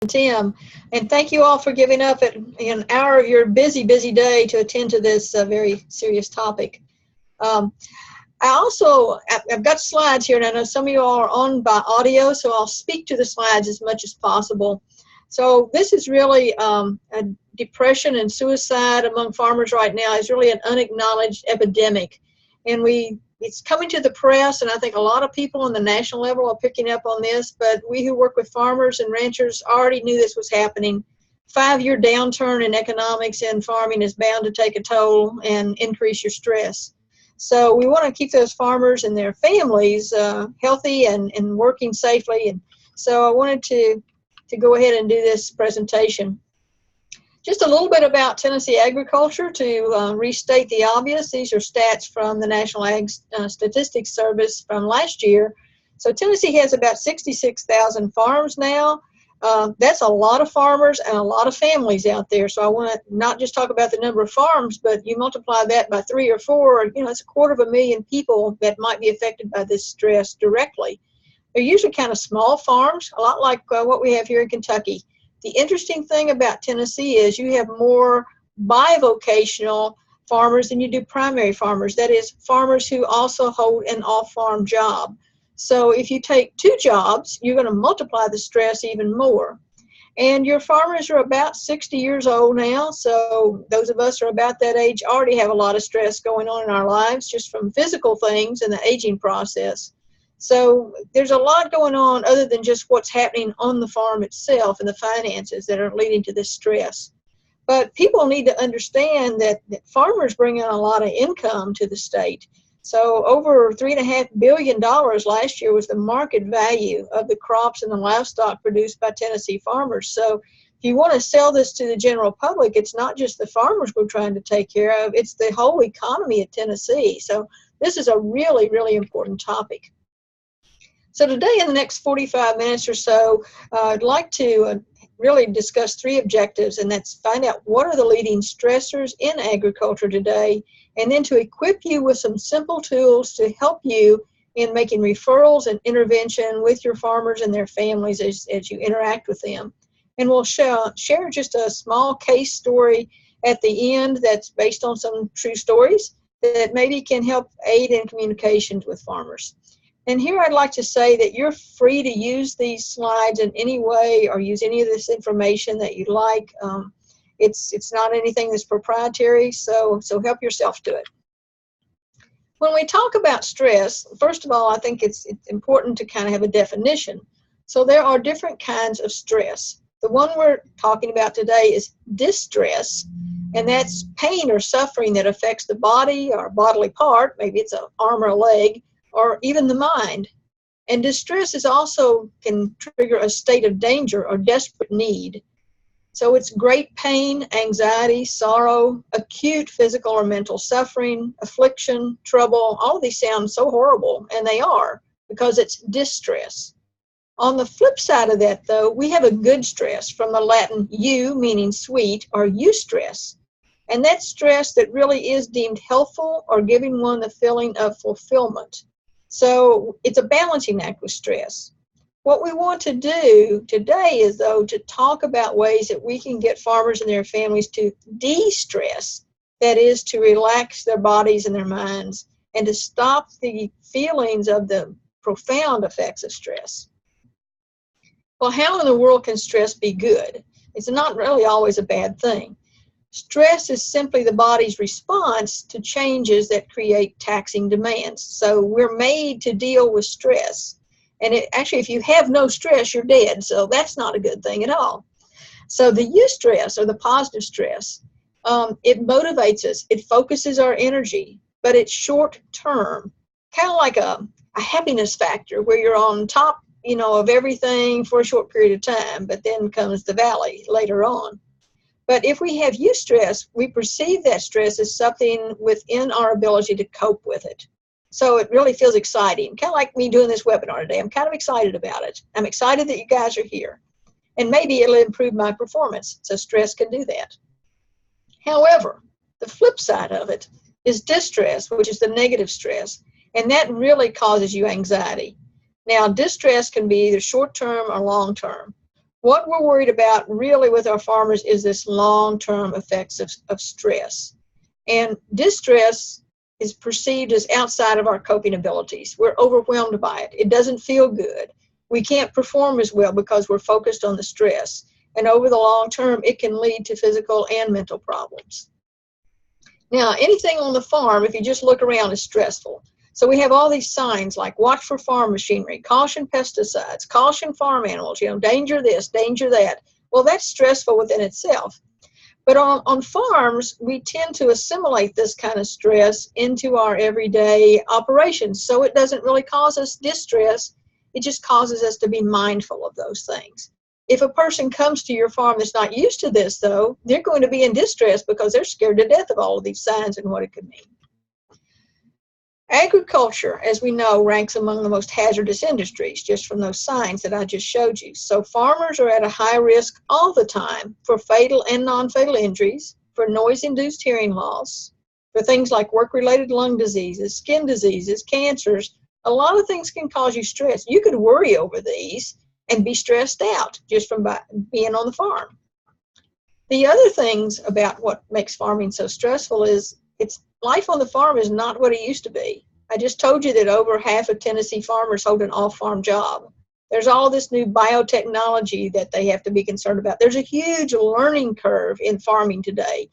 Tim, and thank you all for giving up at an hour of your busy day to attend to this very serious topic. Um, I've got slides here, and I know some of you all are on by audio, so I'll speak to the slides as much as possible. So this is really a depression and suicide among farmers right now is really an unacknowledged epidemic, and it's coming to the press, and I think a lot of people on the national level are picking up on this, but we who work with farmers and ranchers already knew this was happening. 5-year downturn in economics and farming is bound to take a toll and increase your stress. So we want to keep those farmers and their families healthy and working safely. And so I wanted to go ahead and do this presentation. Just a little bit about Tennessee agriculture to restate the obvious. These are stats from the National Ag Statistics Service from last year. So Tennessee has about 66,000 farms now. That's a lot of farmers and a lot of families out there. So I want to not just talk about the number of farms, but you multiply that by 3 or 4, it's 250,000 people that might be affected by this stress directly. They're usually kind of small farms, a lot like what we have here in Kentucky. The interesting thing about Tennessee is you have more bivocational farmers than you do primary farmers. That is, farmers who also hold an off-farm job. So if you take 2 jobs, you're going to multiply the stress even more. And your farmers are about 60 years old now, so those of us who are about that age already have a lot of stress going on in our lives just from physical things and the aging process. So there's a lot going on other than just what's happening on the farm itself and the finances that are leading to this stress. But people need to understand that farmers bring in a lot of income to the state. So over $3.5 billion last year was the market value of the crops and the livestock produced by Tennessee farmers. So if you want to sell this to the general public, it's not just the farmers we're trying to take care of, it's the whole economy of Tennessee. So this is a really, really important topic. So today, in the next 45 minutes or so, I'd like to really discuss 3 objectives, and that's find out what are the leading stressors in agriculture today, and then to equip you with some simple tools to help you in making referrals and intervention with your farmers and their families as you interact with them. And we'll share just a small case story at the end that's based on some true stories that maybe can help aid in communications with farmers. And here I'd like to say that you're free to use these slides in any way or use any of this information that you'd like. It's not anything that's proprietary, so help yourself to it. When we talk about stress, first of all, I think it's important to kind of have a definition. So there are different kinds of stress. The one we're talking about today is distress, and that's pain or suffering that affects the body or bodily part, maybe it's an arm or a leg, or even the mind. And distress is also can trigger a state of danger or desperate need. So it's great pain, anxiety, sorrow, acute physical or mental suffering, affliction, trouble. All of these sound so horrible, and they are, because it's distress. On the flip side of that, though, we have a good stress from the Latin eu, meaning sweet, or eustress. And that's stress that really is deemed helpful or giving one the feeling of fulfillment. So it's a balancing act with stress. What we want to do today is, though, to talk about ways that we can get farmers and their families to de-stress, that is, to relax their bodies and their minds, and to stop the feelings of the profound effects of stress. Well, how in the world can stress be good? It's not really always a bad thing. Stress is simply the body's response to changes that create taxing demands. So we're made to deal with stress. And actually, if you have no stress, you're dead. So that's not a good thing at all. So the eustress, or the positive stress, it motivates us. It focuses our energy, but it's short term, kind of like a happiness factor where you're on top, of everything for a short period of time, but then comes the valley later on. But if we have eustress, we perceive that stress as something within our ability to cope with it. So it really feels exciting, kind of like me doing this webinar today. I'm kind of excited about it. I'm excited that you guys are here. And maybe it'll improve my performance, so stress can do that. However, the flip side of it is distress, which is the negative stress, and that really causes you anxiety. Now, distress can be either short-term or long-term. What we're worried about really with our farmers is this long-term effects of stress. And distress is perceived as outside of our coping abilities. We're overwhelmed by it. It doesn't feel good. We can't perform as well because we're focused on the stress. And over the long term, it can lead to physical and mental problems. Now, anything on the farm, if you just look around, is stressful. So we have all these signs like watch for farm machinery, caution pesticides, caution farm animals, danger this, danger that. Well, that's stressful within itself. But on farms, we tend to assimilate this kind of stress into our everyday operations. So it doesn't really cause us distress. It just causes us to be mindful of those things. If a person comes to your farm that's not used to this, though, they're going to be in distress because they're scared to death of all of these signs and what it could mean. Agriculture, as we know, ranks among the most hazardous industries, just from those signs that I just showed you. So farmers are at a high risk all the time for fatal and non-fatal injuries, for noise-induced hearing loss, for things like work-related lung diseases, skin diseases, cancers. A lot of things can cause you stress. You could worry over these and be stressed out just from being on the farm. The other things about what makes farming so stressful is life on the farm is not what it used to be. I just told you that over half of Tennessee farmers hold an off-farm job. There's all this new biotechnology that they have to be concerned about. There's a huge learning curve in farming today.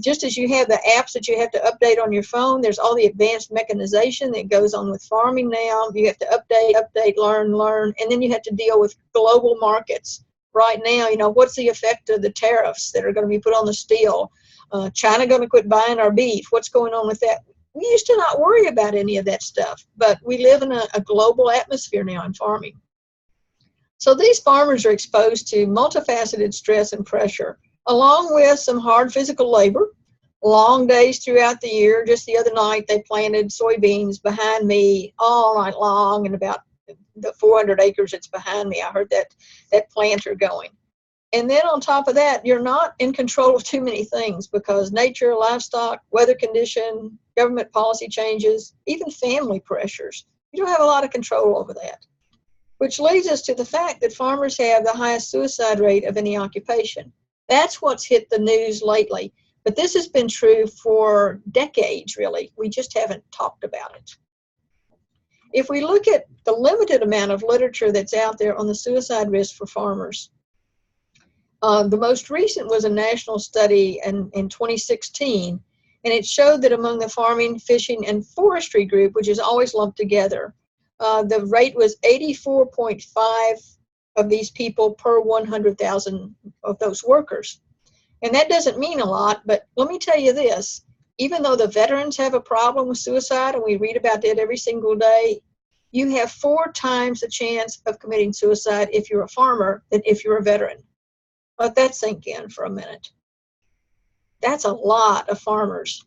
Just as you have the apps that you have to update on your phone, there's all the advanced mechanization that goes on with farming now. You have to update, learn, and then you have to deal with global markets. Right now, what's the effect of the tariffs that are going to be put on the steel? China going to quit buying our beef? What's going on with that? We used to not worry about any of that stuff, but we live in a global atmosphere now in farming. So these farmers are exposed to multifaceted stress and pressure, along with some hard physical labor, long days throughout the year. Just the other night, they planted soybeans behind me all night long, and about the 400 acres that's behind me, I heard that planter going. And then on top of that, you're not in control of too many things because nature, livestock, weather condition, government policy changes, even family pressures. You don't have a lot of control over that. Which leads us to the fact that farmers have the highest suicide rate of any occupation. That's what's hit the news lately. But this has been true for decades, really. We just haven't talked about it. If we look at the limited amount of literature that's out there on the suicide risk for farmers, the most recent was a national study in 2016, and it showed that among the farming, fishing, and forestry group, which is always lumped together, the rate was 84.5 of these people per 100,000 of those workers. And that doesn't mean a lot, but let me tell you this. Even though the veterans have a problem with suicide, and we read about that every single day, you have 4 times the chance of committing suicide if you're a farmer than if you're a veteran. Let that sink in for a minute. That's a lot of farmers.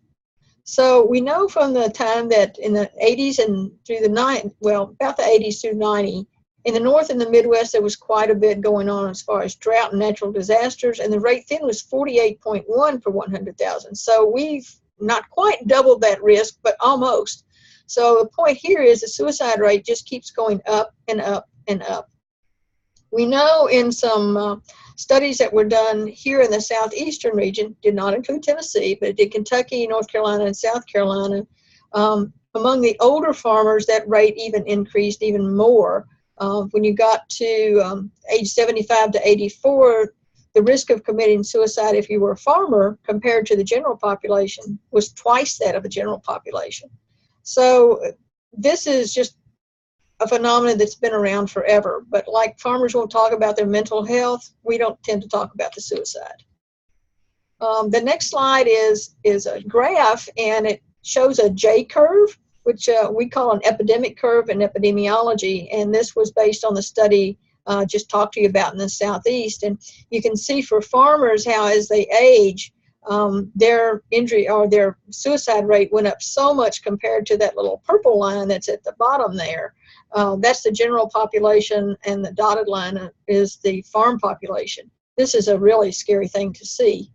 So we know from the time that in the 80s and through the 90s, well, about the 80s through 90, in the North and the Midwest, there was quite a bit going on as far as drought and natural disasters, and the rate then was 48.1 per 100,000. So we've not quite doubled that risk, but almost. So the point here is the suicide rate just keeps going up and up and up. We know in some studies that were done here in the southeastern region, did not include Tennessee, but it did Kentucky, North Carolina, and South Carolina. Among the older farmers, that rate even increased even more. When you got to age 75 to 84, the risk of committing suicide if you were a farmer compared to the general population was twice that of the general population. So this is just a phenomenon that's been around forever. But like farmers won't talk about their mental health, we don't tend to talk about the suicide. The next slide is a graph, and it shows a J curve, which we call an epidemic curve in epidemiology. And this was based on the study just talked to you about in the Southeast. And you can see for farmers how as they age, their injury or their suicide rate went up so much compared to that little purple line that's at the bottom there. That's the general population, and the dotted line is the farm population. This is a really scary thing to see.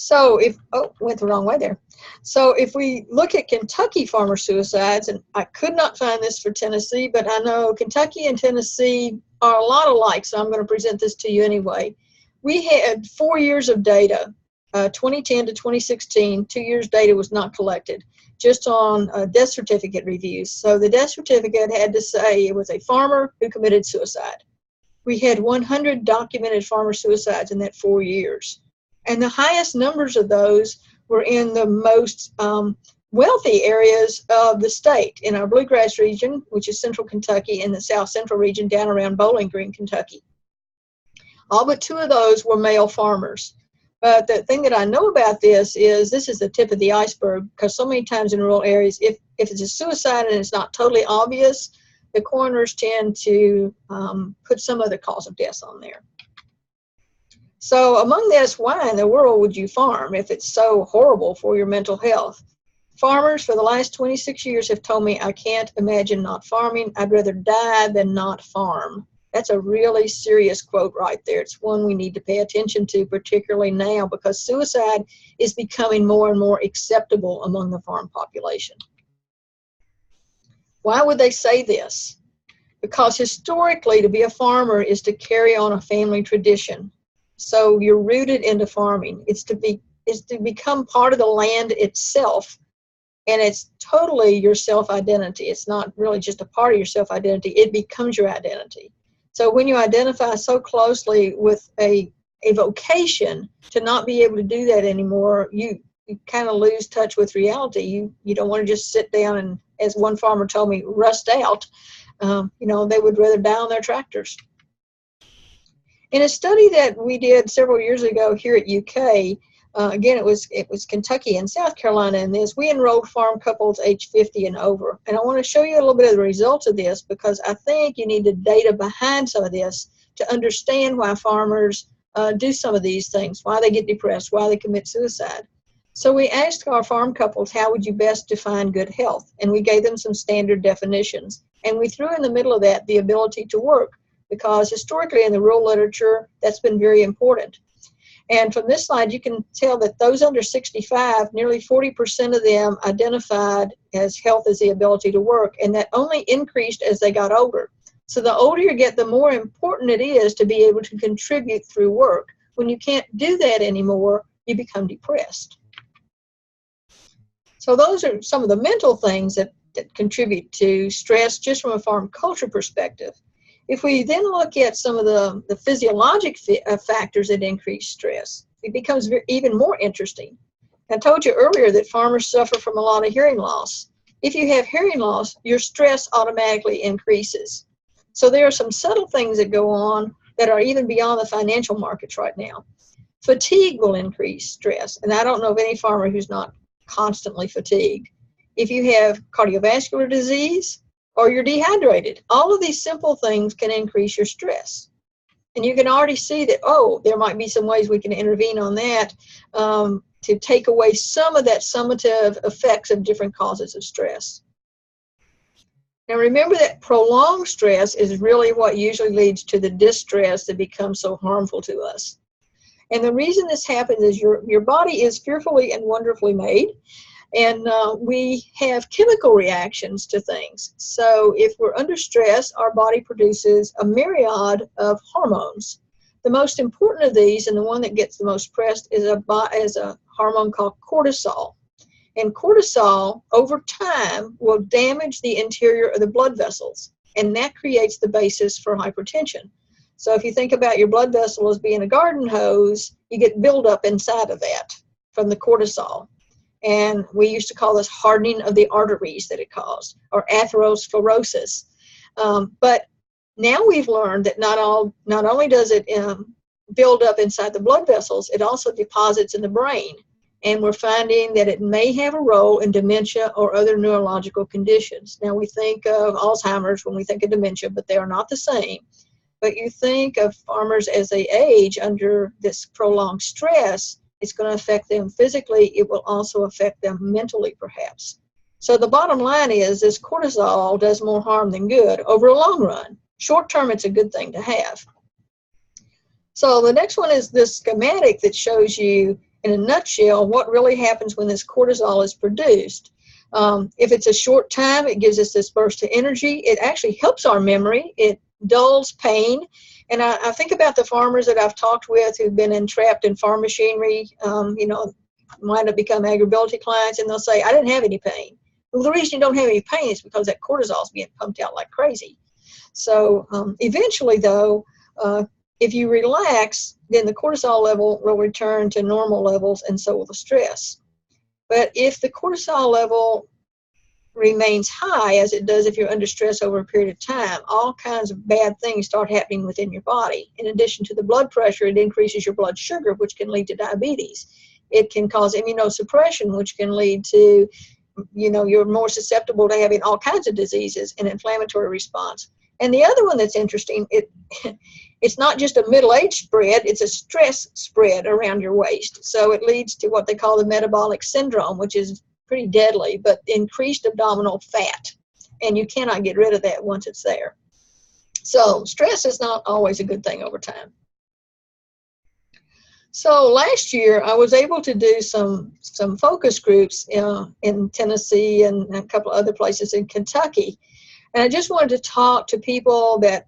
So if, oh, went the wrong way there. So if we look at Kentucky farmer suicides, and I could not find this for Tennessee, but I know Kentucky and Tennessee are a lot alike, so I'm going to present this to you anyway. We had 4 years of data, 2010 to 2016. 2 years data was not collected, just on death certificate reviews. So the death certificate had to say it was a farmer who committed suicide. We had 100 documented farmer suicides in that 4 years. And the highest numbers of those were in the most wealthy areas of the state, in our bluegrass region, which is central Kentucky, and the south central region down around Bowling Green, Kentucky. All but 2 of those were male farmers. But the thing that I know about this is the tip of the iceberg, because so many times in rural areas, if it's a suicide and it's not totally obvious, the coroners tend to put some other cause of death on there. So among this, why in the world would you farm if it's so horrible for your mental health? Farmers for the last 26 years have told me, I can't imagine not farming. I'd rather die than not farm. That's a really serious quote right there. It's one we need to pay attention to, particularly now, because suicide is becoming more and more acceptable among the farm population. Why would they say this? Because historically, to be a farmer is to carry on a family tradition. So you're rooted into farming. It's to become part of the land itself, and it's totally your self-identity. It's not really just a part of your self-identity. It becomes your identity. So when you identify so closely with a vocation, to not be able to do that anymore, you kind of lose touch with reality. You don't want to just sit down and, as one farmer told me, rust out. They would rather die on their tractors. In a study that we did several years ago here at UK, again, it was Kentucky and South Carolina in this, we enrolled farm couples age 50 and over. And I want to show you a little bit of the results of this, because I think you need the data behind some of this to understand why farmers do some of these things, why they get depressed, why they commit suicide. So we asked our farm couples, how would you best define good health? And we gave them some standard definitions. And we threw in the middle of that the ability to work, because historically in the rural literature, that's been very important. And from this slide, you can tell that those under 65, nearly 40% of them identified as health as the ability to work, and that only increased as they got older. So the older you get, the more important it is to be able to contribute through work. When you can't do that anymore, you become depressed. So those are some of the mental things that contribute to stress just from a farm culture perspective. If we then look at some of the physiologic factors that increase stress, it becomes even more interesting. I told you earlier that farmers suffer from a lot of hearing loss. If you have hearing loss, your stress automatically increases. So there are some subtle things that go on that are even beyond the financial markets right now. Fatigue will increase stress, and I don't know of any farmer who's not constantly fatigued. If you have cardiovascular disease, or you're dehydrated. All of these simple things can increase your stress. And you can already see that, there might be some ways we can intervene on that to take away some of that summative effects of different causes of stress. Now remember that prolonged stress is really what usually leads to the distress that becomes so harmful to us. And the reason this happens is your body is fearfully and wonderfully made. And we have chemical reactions to things. So if we're under stress, our body produces a myriad of hormones. The most important of these, and the one that gets the most pressed, is a hormone called cortisol. And cortisol, over time, will damage the interior of the blood vessels. And that creates the basis for hypertension. So if you think about your blood vessel as being a garden hose, you get buildup inside of that from the cortisol. And we used to call this hardening of the arteries that it caused, or atherosclerosis. But now we've learned that not only does it build up inside the blood vessels, it also deposits in the brain. And we're finding that it may have a role in dementia or other neurological conditions. Now we think of Alzheimer's when we think of dementia, but they are not the same. But you think of farmers as they age under this prolonged stress, it's going to affect them physically. It will also affect them mentally, perhaps. So the bottom line is this cortisol does more harm than good over a long run. Short term, it's a good thing to have. So the next one is this schematic that shows you in a nutshell what really happens when this cortisol is produced. If it's a short time, it gives us this burst of energy. It actually helps our memory. It dulls pain. And I think about the farmers that I've talked with who've been entrapped in farm machinery, wind up becoming agribility clients, and they'll say, I didn't have any pain. Well, the reason you don't have any pain is because that cortisol is being pumped out like crazy. So eventually, though, if you relax, then the cortisol level will return to normal levels, and so will the stress. But if the cortisol level remains high, as it does if you're under stress over a period of time, all kinds of bad things start happening within your body. In addition to the blood pressure, it increases your blood sugar, which can lead to diabetes. It can cause immunosuppression, which can lead to, you're more susceptible to having all kinds of diseases and inflammatory response. And the other one that's interesting, it's not just a middle-age spread, it's a stress spread around your waist. So it leads to what they call the metabolic syndrome, which is pretty deadly, but increased abdominal fat. And you cannot get rid of that once it's there. So stress is not always a good thing over time. So last year, I was able to do some focus groups in Tennessee and a couple of other places in Kentucky. And I just wanted to talk to people that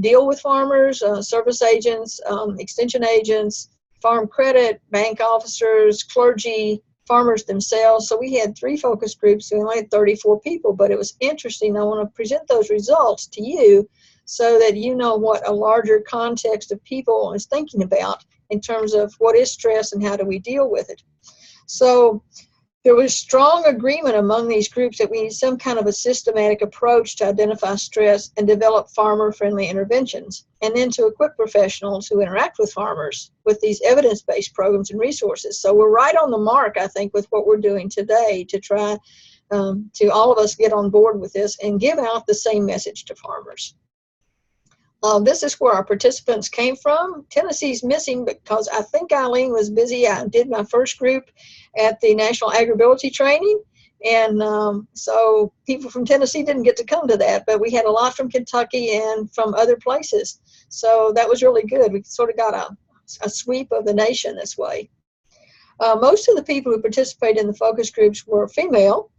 deal with farmers, service agents, extension agents, farm credit, bank officers, clergy, farmers themselves. So we had 3 focus groups. We only had 34 people, but it was interesting. I want to present those results to you so that you know what a larger context of people is thinking about in terms of what is stress and how do we deal with it. So there was strong agreement among these groups that we need some kind of a systematic approach to identify stress and develop farmer-friendly interventions, and then to equip professionals who interact with farmers with these evidence-based programs and resources. So we're right on the mark, I think, with what we're doing today to try to all of us get on board with this and give out the same message to farmers. This is where our participants came from. Tennessee's missing because I think Eileen was busy. I did my first group at the National Agribility Training, and so people from Tennessee didn't get to come to that, but we had a lot from Kentucky and from other places. So that was really good. We sort of got a sweep of the nation this way. Most of the people who participated in the focus groups were female,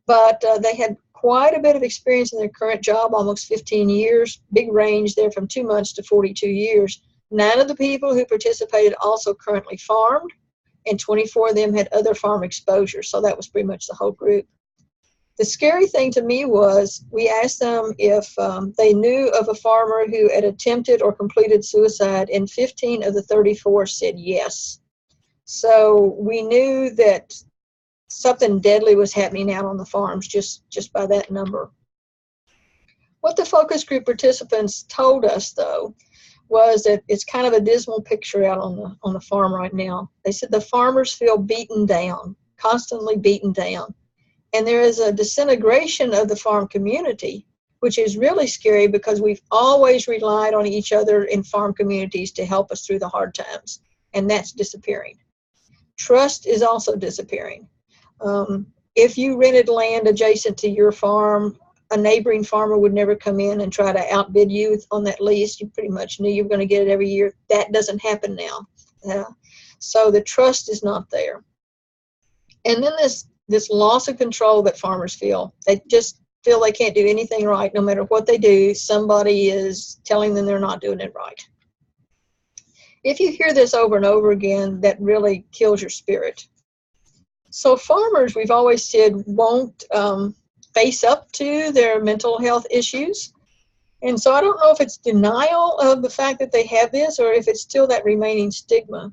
but they had quite a bit of experience in their current job, almost 15 years, big range there from 2 months to 42 years. 9 of the people who participated also currently farmed, and 24 of them had other farm exposure, so that was pretty much the whole group. The scary thing to me was we asked them if they knew of a farmer who had attempted or completed suicide, and 15 of the 34 said yes. So we knew that something deadly was happening out on the farms just by that number. What the focus group participants told us, though, was that it's kind of a dismal picture out on the farm right now. They said the farmers feel beaten down, constantly beaten down. And there is a disintegration of the farm community, which is really scary because we've always relied on each other in farm communities to help us through the hard times, and that's disappearing. Trust is also disappearing. If you rented land adjacent to your farm, a neighboring farmer would never come in and try to outbid you on that lease. You pretty much knew you were going to get it every year. That doesn't happen now. So the trust is not there. And then this loss of control that farmers feel. They just feel they can't do anything right. No matter what they do, somebody is telling them they're not doing it right. If you hear this over and over again, that really kills your spirit. So farmers, we've always said, won't face up to their mental health issues. And so I don't know if it's denial of the fact that they have this or if it's still that remaining stigma.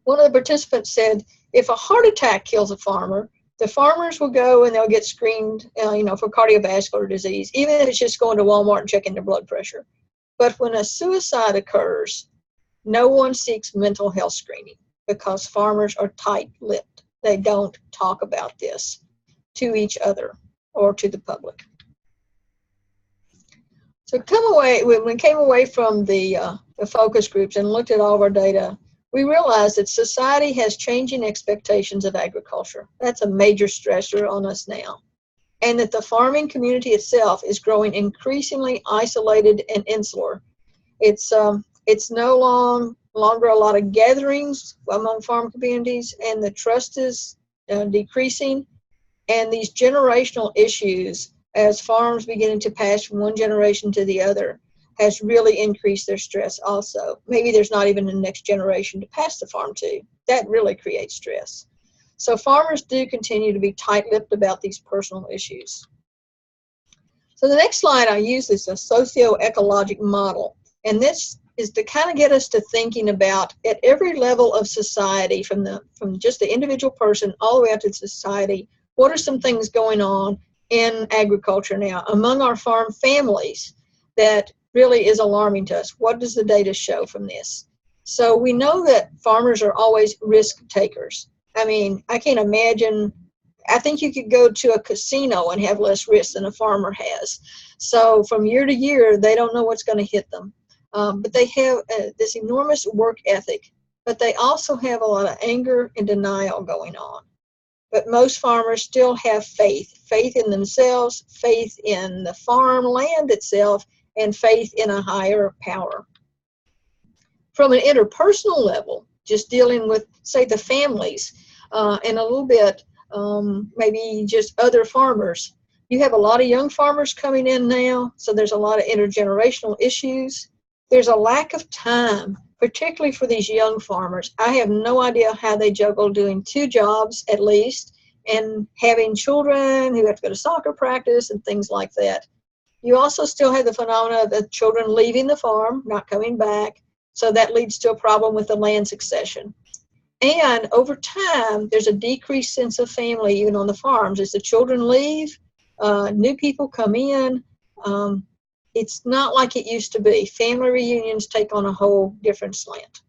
One of the participants said, if a heart attack kills a farmer, the farmers will go and they'll get screened for cardiovascular disease, even if it's just going to Walmart and checking their blood pressure. But when a suicide occurs, no one seeks mental health screening because farmers are tight-lipped. They don't talk about this to each other or to the public. So when we came away from the focus groups and looked at all of our data, we realized that society has changing expectations of agriculture. That's a major stressor on us now. And that the farming community itself is growing increasingly isolated and insular. It's It's no longer a lot of gatherings among farm communities, and the trust is decreasing. And these generational issues, as farms beginning to pass from one generation to the other, has really increased their stress also. Maybe there's not even a next generation to pass the farm to. That really creates stress. So farmers do continue to be tight-lipped about these personal issues. So the next slide I use is a socio-ecologic model. And this is to kind of get us to thinking about, at every level of society, from just the individual person all the way up to society, what are some things going on in agriculture now among our farm families that really is alarming to us? What does the data show from this? So we know that farmers are always risk takers. I mean, I can't imagine, I think you could go to a casino and have less risk than a farmer has. So from year to year, they don't know what's going to hit them. But they have this enormous work ethic, but they also have a lot of anger and denial going on. But most farmers still have faith in themselves, faith in the farmland itself, and faith in a higher power. From an interpersonal level, just dealing with, say, the families, and a little bit maybe just other farmers. You have a lot of young farmers coming in now, so there's a lot of intergenerational issues. There's a lack of time, particularly for these young farmers. I have no idea how they juggle doing 2 jobs at least and having children who have to go to soccer practice and things like that. You also still have the phenomena of the children leaving the farm, not coming back, so that leads to a problem with the land succession. And over time, there's a decreased sense of family even on the farms. As the children leave, new people come in. It's not like it used to be. Family reunions take on a whole different slant.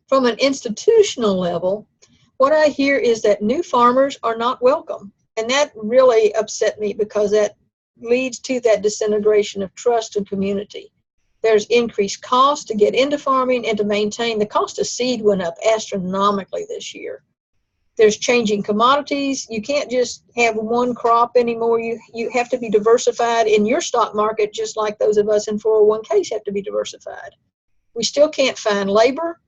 From an institutional level, what I hear is that new farmers are not welcome. And that really upset me because that leads to that disintegration of trust and community. There's increased cost to get into farming and to maintain. The cost of seed went up astronomically this year. There's changing commodities. You can't just have one crop anymore. You have to be diversified in your stock market, just like those of us in 401ks have to be diversified. We still can't find labor.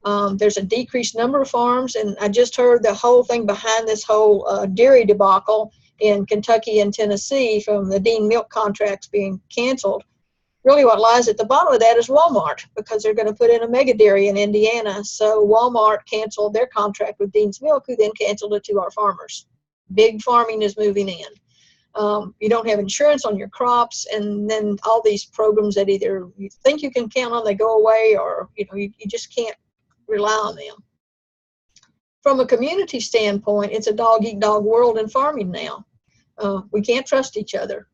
There's a decreased number of farms, and I just heard the whole thing behind this whole dairy debacle in Kentucky and Tennessee from the Dean milk contracts being canceled. Really what lies at the bottom of that is Walmart, because they're going to put in a mega dairy in Indiana. So Walmart canceled their contract with Dean's Milk, who then canceled it to our farmers. Big farming is moving in. You don't have insurance on your crops, and then all these programs that either you think you can count on, they go away, or you just can't rely on them. From a community standpoint, it's a dog-eat-dog world in farming now. We can't trust each other.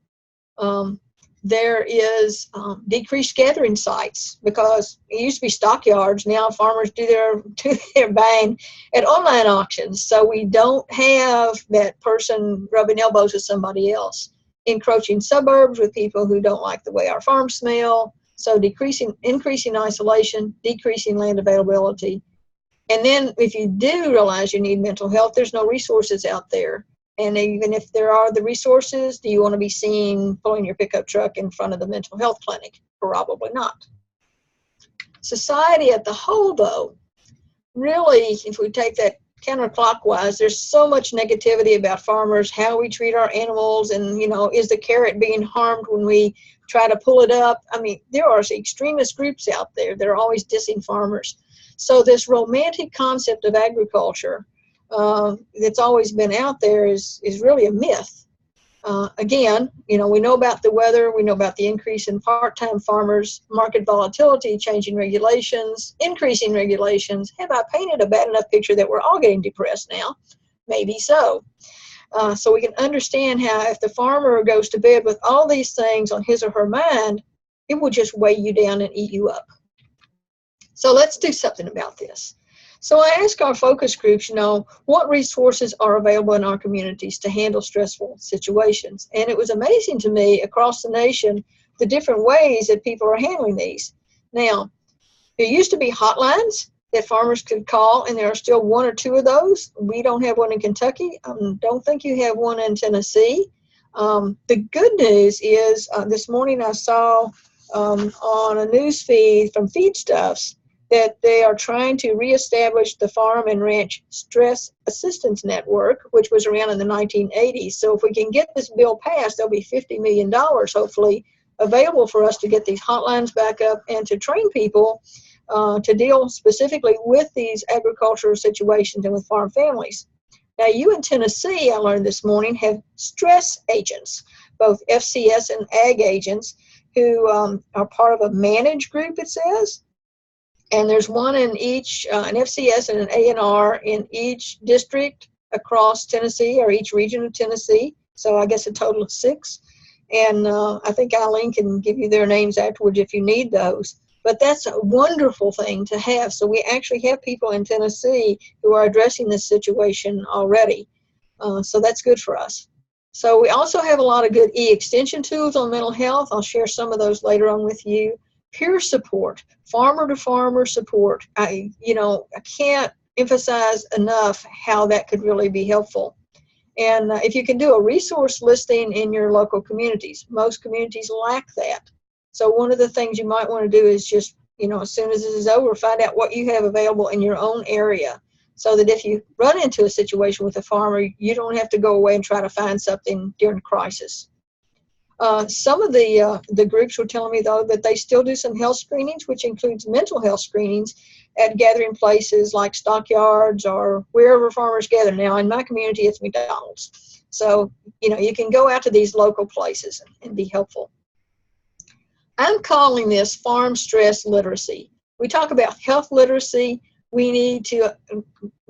There is decreased gathering sites, because it used to be stockyards. Now farmers do their buying at online auctions. So we don't have that person rubbing elbows with somebody else. Encroaching suburbs with people who don't like the way our farms smell. So increasing isolation, decreasing land availability. And then if you do realize you need mental health, there's no resources out there. And even if there are the resources, do you want to be seen pulling your pickup truck in front of the mental health clinic? Probably not. Society at the whole, though, really, if we take that counterclockwise, there's so much negativity about farmers, how we treat our animals, and, is the carrot being harmed when we try to pull it up? I mean, there are extremist groups out there that are always dissing farmers. So this romantic concept of agriculture that's always been out there is really a myth. Again, we know about the weather, we know about the increase in part-time farmers, market volatility, changing regulations, increasing regulations. Have I painted a bad enough picture that we're all getting depressed now? Maybe so. So we can understand how if the farmer goes to bed with all these things on his or her mind, it will just weigh you down and eat you up. So let's do something about this. So I asked our focus groups, what resources are available in our communities to handle stressful situations. And it was amazing to me across the nation, the different ways that people are handling these. Now, there used to be hotlines that farmers could call, and there are still 1 or 2 of those. We don't have one in Kentucky. Don't think you have one in Tennessee. The good news is this morning I saw on a news feed from Feedstuffs that they are trying to reestablish the Farm and Ranch Stress Assistance Network, which was around in the 1980s. So if we can get this bill passed, there'll be $50 million, hopefully, available for us to get these hotlines back up and to train people to deal specifically with these agricultural situations and with farm families. Now, you in Tennessee, I learned this morning, have stress agents, both FCS and ag agents, who are part of a managed group, it says. And there's one in each, an FCS and an A&R in each district across Tennessee, or each region of Tennessee. So I guess a total of 6. And I think Eileen can give you their names afterwards if you need those. But that's a wonderful thing to have. So we actually have people in Tennessee who are addressing this situation already. So that's good for us. So we also have a lot of good e-extension tools on mental health. I'll share some of those later on with you. Peer support, farmer-to-farmer support. I can't emphasize enough how that could really be helpful. And if you can do a resource listing in your local communities, most communities lack that. So one of the things you might want to do is just, as soon as this is over, find out what you have available in your own area, so that if you run into a situation with a farmer, you don't have to go away and try to find something during a crisis. Some of the groups were telling me, though, that they still do some health screenings, which includes mental health screenings at gathering places like stockyards or wherever farmers gather. Now, in my community, it's McDonald's. So, you can go out to these local places and be helpful. I'm calling this farm stress literacy. We talk about health literacy. We need to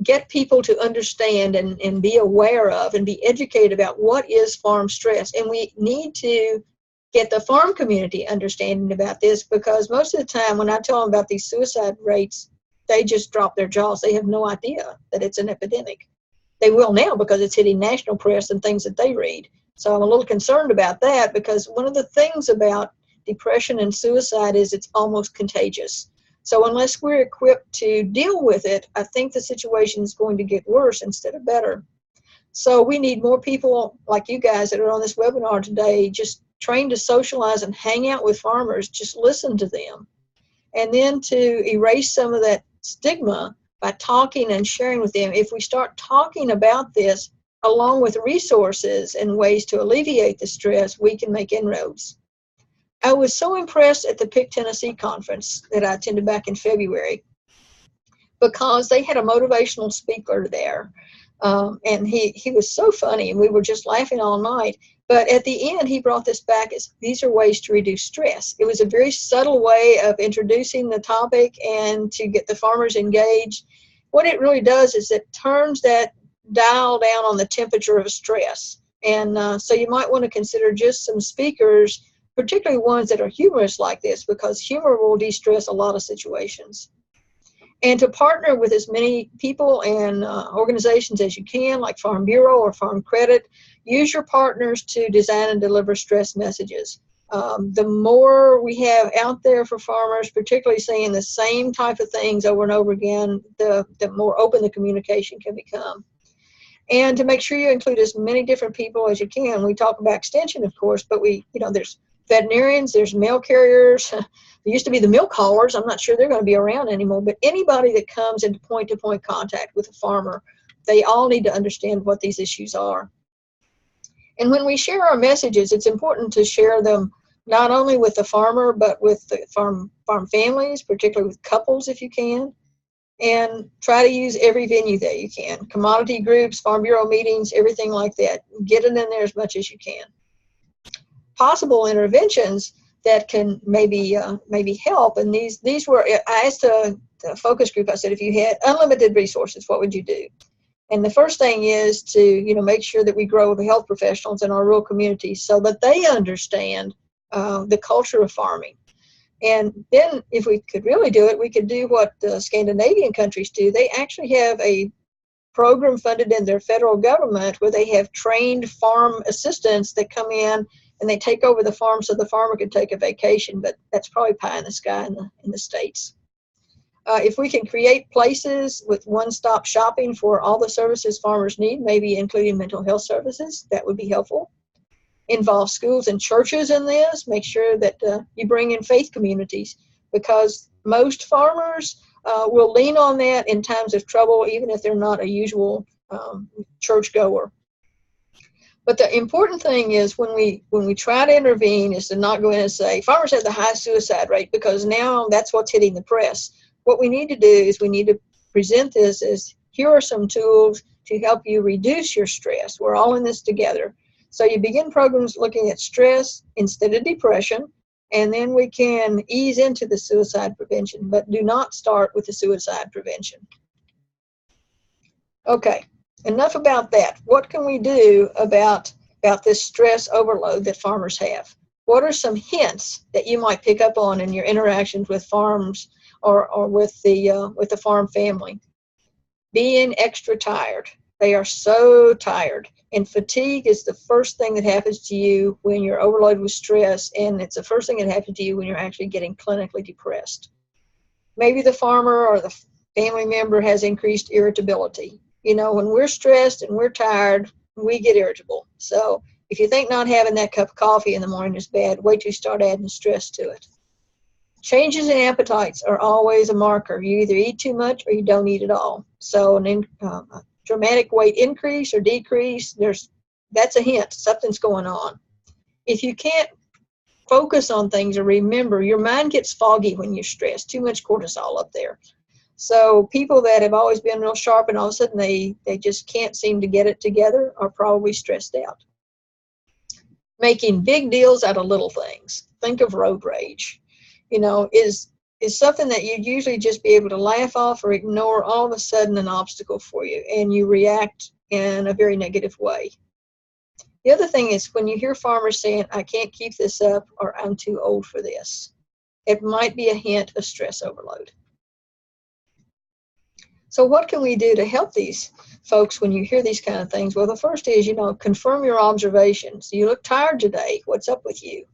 get people to understand and be aware of and be educated about what is farm stress. And we need to get the farm community understanding about this, because most of the time when I tell them about these suicide rates, they just drop their jaws. They have no idea that it's an epidemic. They will now, because it's hitting national press and things that they read. So I'm a little concerned about that, because one of the things about depression and suicide is it's almost contagious. So unless we're equipped to deal with it, I think the situation is going to get worse instead of better. So we need more people like you guys that are on this webinar today, just trained to socialize and hang out with farmers, just listen to them. And then to erase some of that stigma by talking and sharing with them. If we start talking about this along with resources and ways to alleviate the stress, we can make inroads. I was so impressed at the PIC Tennessee conference that I attended back in February, because they had a motivational speaker there. And he was so funny, and we were just laughing all night. But at the end, he brought this back as, these are ways to reduce stress. It was a very subtle way of introducing the topic and to get the farmers engaged. What it really does is it turns that dial down on the temperature of stress. And so you might want to consider just some speakers, particularly ones that are humorous like this, because humor will de-stress a lot of situations. And to partner with as many people and organizations as you can, like Farm Bureau or Farm Credit. Use your partners to design and deliver stress messages. The more we have out there for farmers, particularly saying the same type of things over and over again, the more open the communication can become. And to make sure you include as many different people as you can. We talk about extension, of course, but there's veterinarians, there's mail carriers. There used to be the milk haulers. I'm not sure they're going to be around anymore, but anybody that comes into point-to-point contact with a farmer, they all need to understand what these issues are. And when we share our messages, it's important to share them not only with the farmer, but with the farm families, particularly with couples if you can. And try to use every venue that you can. Commodity groups, Farm Bureau meetings, everything like that. Get it in there as much as you can. Possible interventions that can maybe help. And these were, I asked the focus group, I said, if you had unlimited resources, what would you do? And the first thing is to make sure that we grow the health professionals in our rural communities so that they understand the culture of farming. And then if we could really do it, we could do what the Scandinavian countries do. They actually have a program funded in their federal government where they have trained farm assistants that come in and they take over the farm so the farmer can take a vacation, but that's probably pie in the sky in the States. If we can create places with one-stop shopping for all the services farmers need, maybe including mental health services, that would be helpful. Involve schools and churches in this. Make sure that you bring in faith communities, because most farmers will lean on that in times of trouble, even if they're not a usual churchgoer. But the important thing is when we try to intervene is to not go in and say, farmers have the highest suicide rate, because now that's what's hitting the press. What we need to do is we need to present this as, here are some tools to help you reduce your stress. We're all in this together. So you begin programs looking at stress instead of depression, and then we can ease into the suicide prevention, but do not start with the suicide prevention. Okay, enough about that. What can we do about this stress overload that farmers have? What are some hints that you might pick up on in your interactions with farms or with the farm family? Being extra tired. They are so tired. And fatigue is the first thing that happens to you when you're overloaded with stress, and it's the first thing that happens to you when you're actually getting clinically depressed. Maybe the farmer or the family member has increased irritability. You know, when we're stressed and we're tired, we get irritable. So if you think not having that cup of coffee in the morning is bad, wait till you start adding stress to it. Changes in appetites are always a marker. You either eat too much or you don't eat at all. So a dramatic weight increase or decrease, that's a hint something's going on. If you can't focus on things or remember, your mind gets foggy when you're stressed, too much cortisol up there. So people that have always been real sharp and all of a sudden they just can't seem to get it together are probably stressed out. Making big deals out of little things. Think of road rage. You know, is something that you'd usually just be able to laugh off or ignore, all of a sudden an obstacle for you, and you react in a very negative way. The other thing is when you hear farmers saying, I can't keep this up, or I'm too old for this, it might be a hint of stress overload. So what can we do to help these folks when you hear these kind of things? Well, the first is, confirm your observations. You look tired today. What's up with you?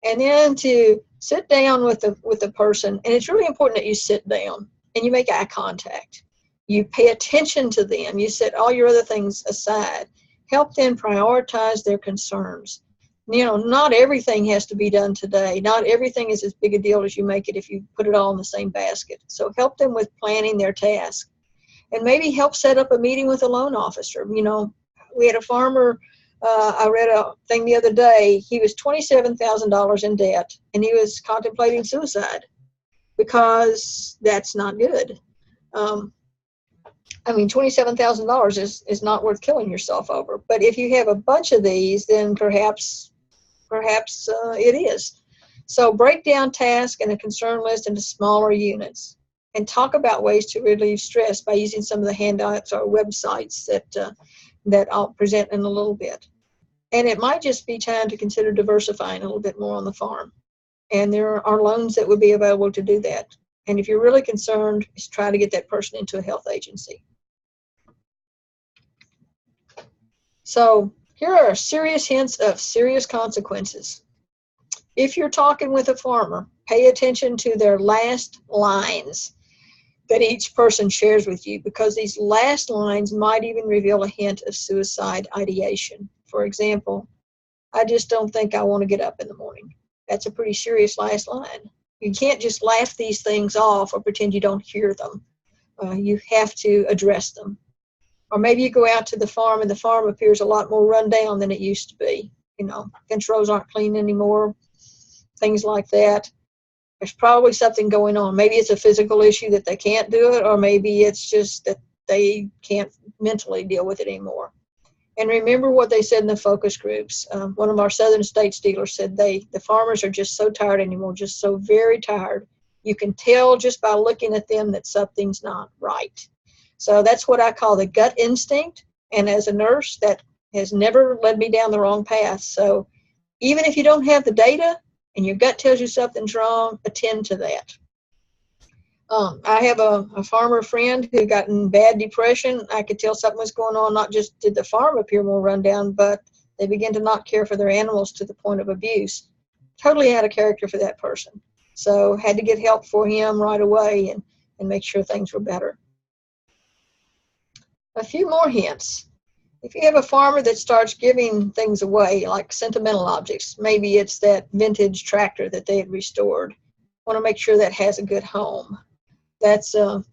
And then to sit down with the person, and it's really important that you sit down and you make eye contact. You pay attention to them. You set all your other things aside. Help them prioritize their concerns. Not everything has to be done today. Not everything is as big a deal as you make it if you put it all in the same basket. So help them with planning their task. And maybe help set up a meeting with a loan officer. We had a farmer, I read a thing the other day, he was $27,000 in debt, and he was contemplating suicide because that's not good. $27,000 is not worth killing yourself over. But if you have a bunch of these, then perhaps it is. So break down tasks and a concern list into smaller units, and talk about ways to relieve stress by using some of the handouts or websites that I'll present in a little bit. And it might just be time to consider diversifying a little bit more on the farm. And there are loans that would be available to do that. And if you're really concerned, just try to get that person into a health agency. So here are serious hints of serious consequences. If you're talking with a farmer, pay attention to their last lines that each person shares with you, because these last lines might even reveal a hint of suicide ideation. For example, I just don't think I want to get up in the morning. That's a pretty serious last line. You can't just laugh these things off or pretend you don't hear them. You have to address them. Or maybe you go out to the farm and the farm appears a lot more run down than it used to be. Fence rows aren't clean anymore, things like that. There's probably something going on. Maybe it's a physical issue that they can't do it, or maybe it's just that they can't mentally deal with it anymore. And remember what they said in the focus groups. One of our southern states dealers said the farmers are just so tired anymore, just so very tired. You can tell just by looking at them that something's not right. So that's what I call the gut instinct. And as a nurse, that has never led me down the wrong path. So even if you don't have the data and your gut tells you something's wrong, attend to that. I have a farmer friend who got in bad depression. I could tell something was going on. Not just did the farm appear more run down, but they began to not care for their animals to the point of abuse. Totally out of character for that person. So had to get help for him right away and make sure things were better. A few more hints. If you have a farmer that starts giving things away, like sentimental objects, maybe it's that vintage tractor that they had restored, want to make sure that has a good home. That's a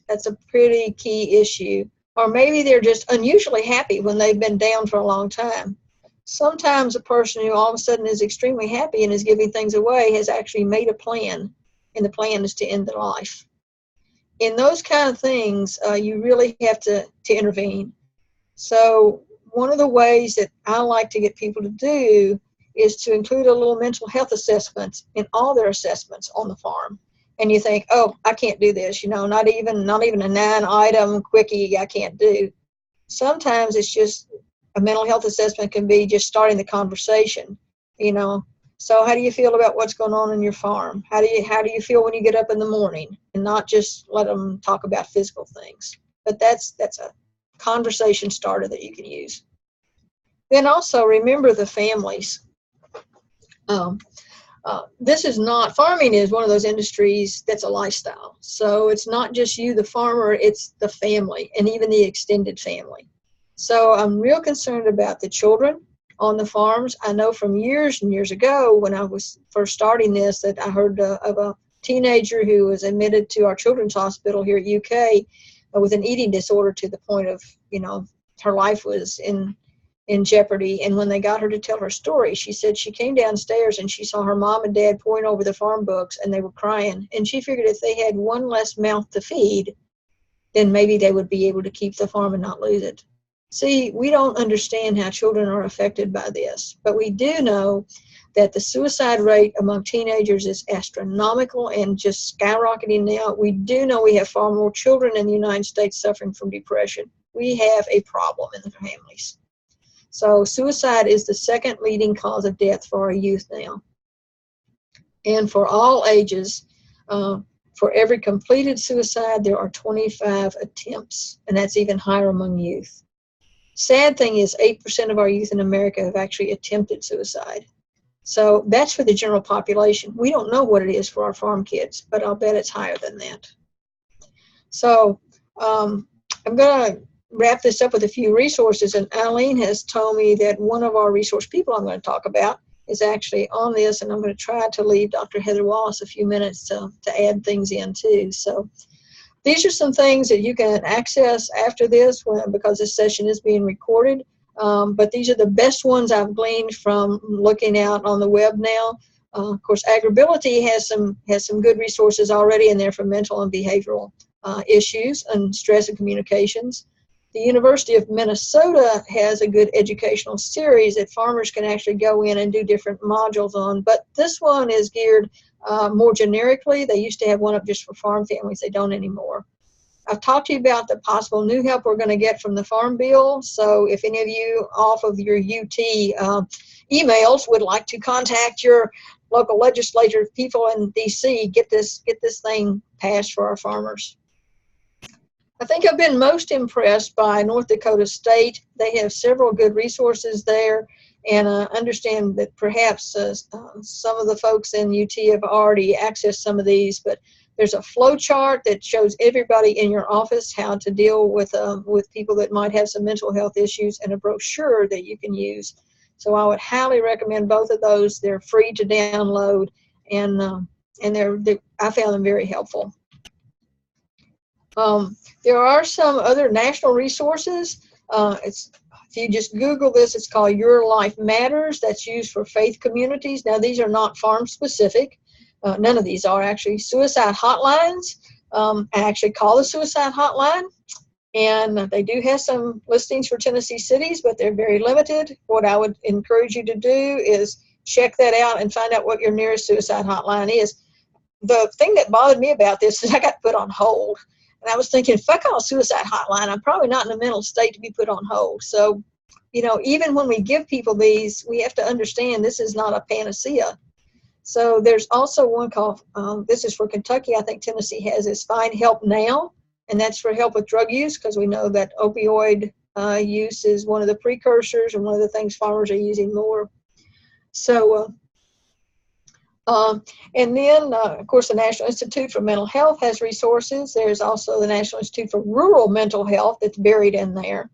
pretty key issue. Or maybe they're just unusually happy when they've been down for a long time. Sometimes a person who all of a sudden is extremely happy and is giving things away has actually made a plan, and the plan is to end their life. In those kind of things, you really have to intervene. So one of the ways that I like to get people to do is to include a little mental health assessment in all their assessments on the farm. And you think, oh, I can't do this, not even a 9-item quickie I can't do. Sometimes it's just a mental health assessment can be just starting the conversation, So how do you feel about what's going on in your farm? How do you feel when you get up in the morning? And not just let them talk about physical things. But that's a conversation starter that you can use. Then also remember the families. Farming is one of those industries that's a lifestyle. So it's not just you, the farmer, it's the family and even the extended family. So I'm real concerned about the children on the farms. I know from years and years ago when I was first starting this that I heard of a teenager who was admitted to our children's hospital here at UK with an eating disorder to the point of, her life was in jeopardy. And when they got her to tell her story, she said she came downstairs and she saw her mom and dad poring over the farm books and they were crying. And she figured if they had one less mouth to feed, then maybe they would be able to keep the farm and not lose it. See, we don't understand how children are affected by this, but we do know that the suicide rate among teenagers is astronomical and just skyrocketing now. We do know we have far more children in the United States suffering from depression. We have a problem in the families. So suicide is the second leading cause of death for our youth now. And for all ages, for every completed suicide, there are 25 attempts, and that's even higher among youth. Sad thing is 8% of our youth in America have actually attempted suicide. So that's for the general population. We don't know what it is for our farm kids, but I'll bet it's higher than that. So I'm going to wrap this up with a few resources, and Eileen has told me that one of our resource people I'm going to talk about is actually on this, and I'm going to try to leave Dr. Heather Wallace a few minutes to add things in too. So these are some things that you can access after this because this session is being recorded. But these are the best ones I've gleaned from looking out on the web now. Of course, Agribility has some good resources already in there for mental and behavioral issues and stress and communications. The University of Minnesota has a good educational series that farmers can actually go in and do different modules on. But this one is geared more generically. They used to have one up just for farm families. They don't anymore. I've talked to you about the possible new help we're going to get from the Farm Bill. So if any of you off of your UT emails would like to contact your local legislature people in DC, get this thing passed for our farmers. I think I've been most impressed by North Dakota State. They have several good resources there, and I understand that perhaps some of the folks in UT have already accessed some of these, but there's a flow chart that shows everybody in your office how to deal with people that might have some mental health issues, and a brochure that you can use. So I would highly recommend both of those. They're free to download, and I found them very helpful. There are some other national resources. If you just Google this, it's called Your Life Matters. That's used for faith communities. Now, these are not farm specific. None of these are actually. Suicide hotlines. I actually call the suicide hotline, and they do have some listings for Tennessee cities, but they're very limited. What I would encourage you to do is check that out and find out what your nearest suicide hotline is. The thing that bothered me about this is I got put on hold. And I was thinking, if I call a suicide hotline, I'm probably not in a mental state to be put on hold. So, even when we give people these, we have to understand this is not a panacea. So there's also one called, this is for Kentucky, I think Tennessee has this, Find Help Now. And that's for help with drug use, because we know that opioid use is one of the precursors and one of the things farmers are using more. So, and then, of course, the National Institute for Mental Health has resources. There's also the National Institute for Rural Mental Health that's buried in there.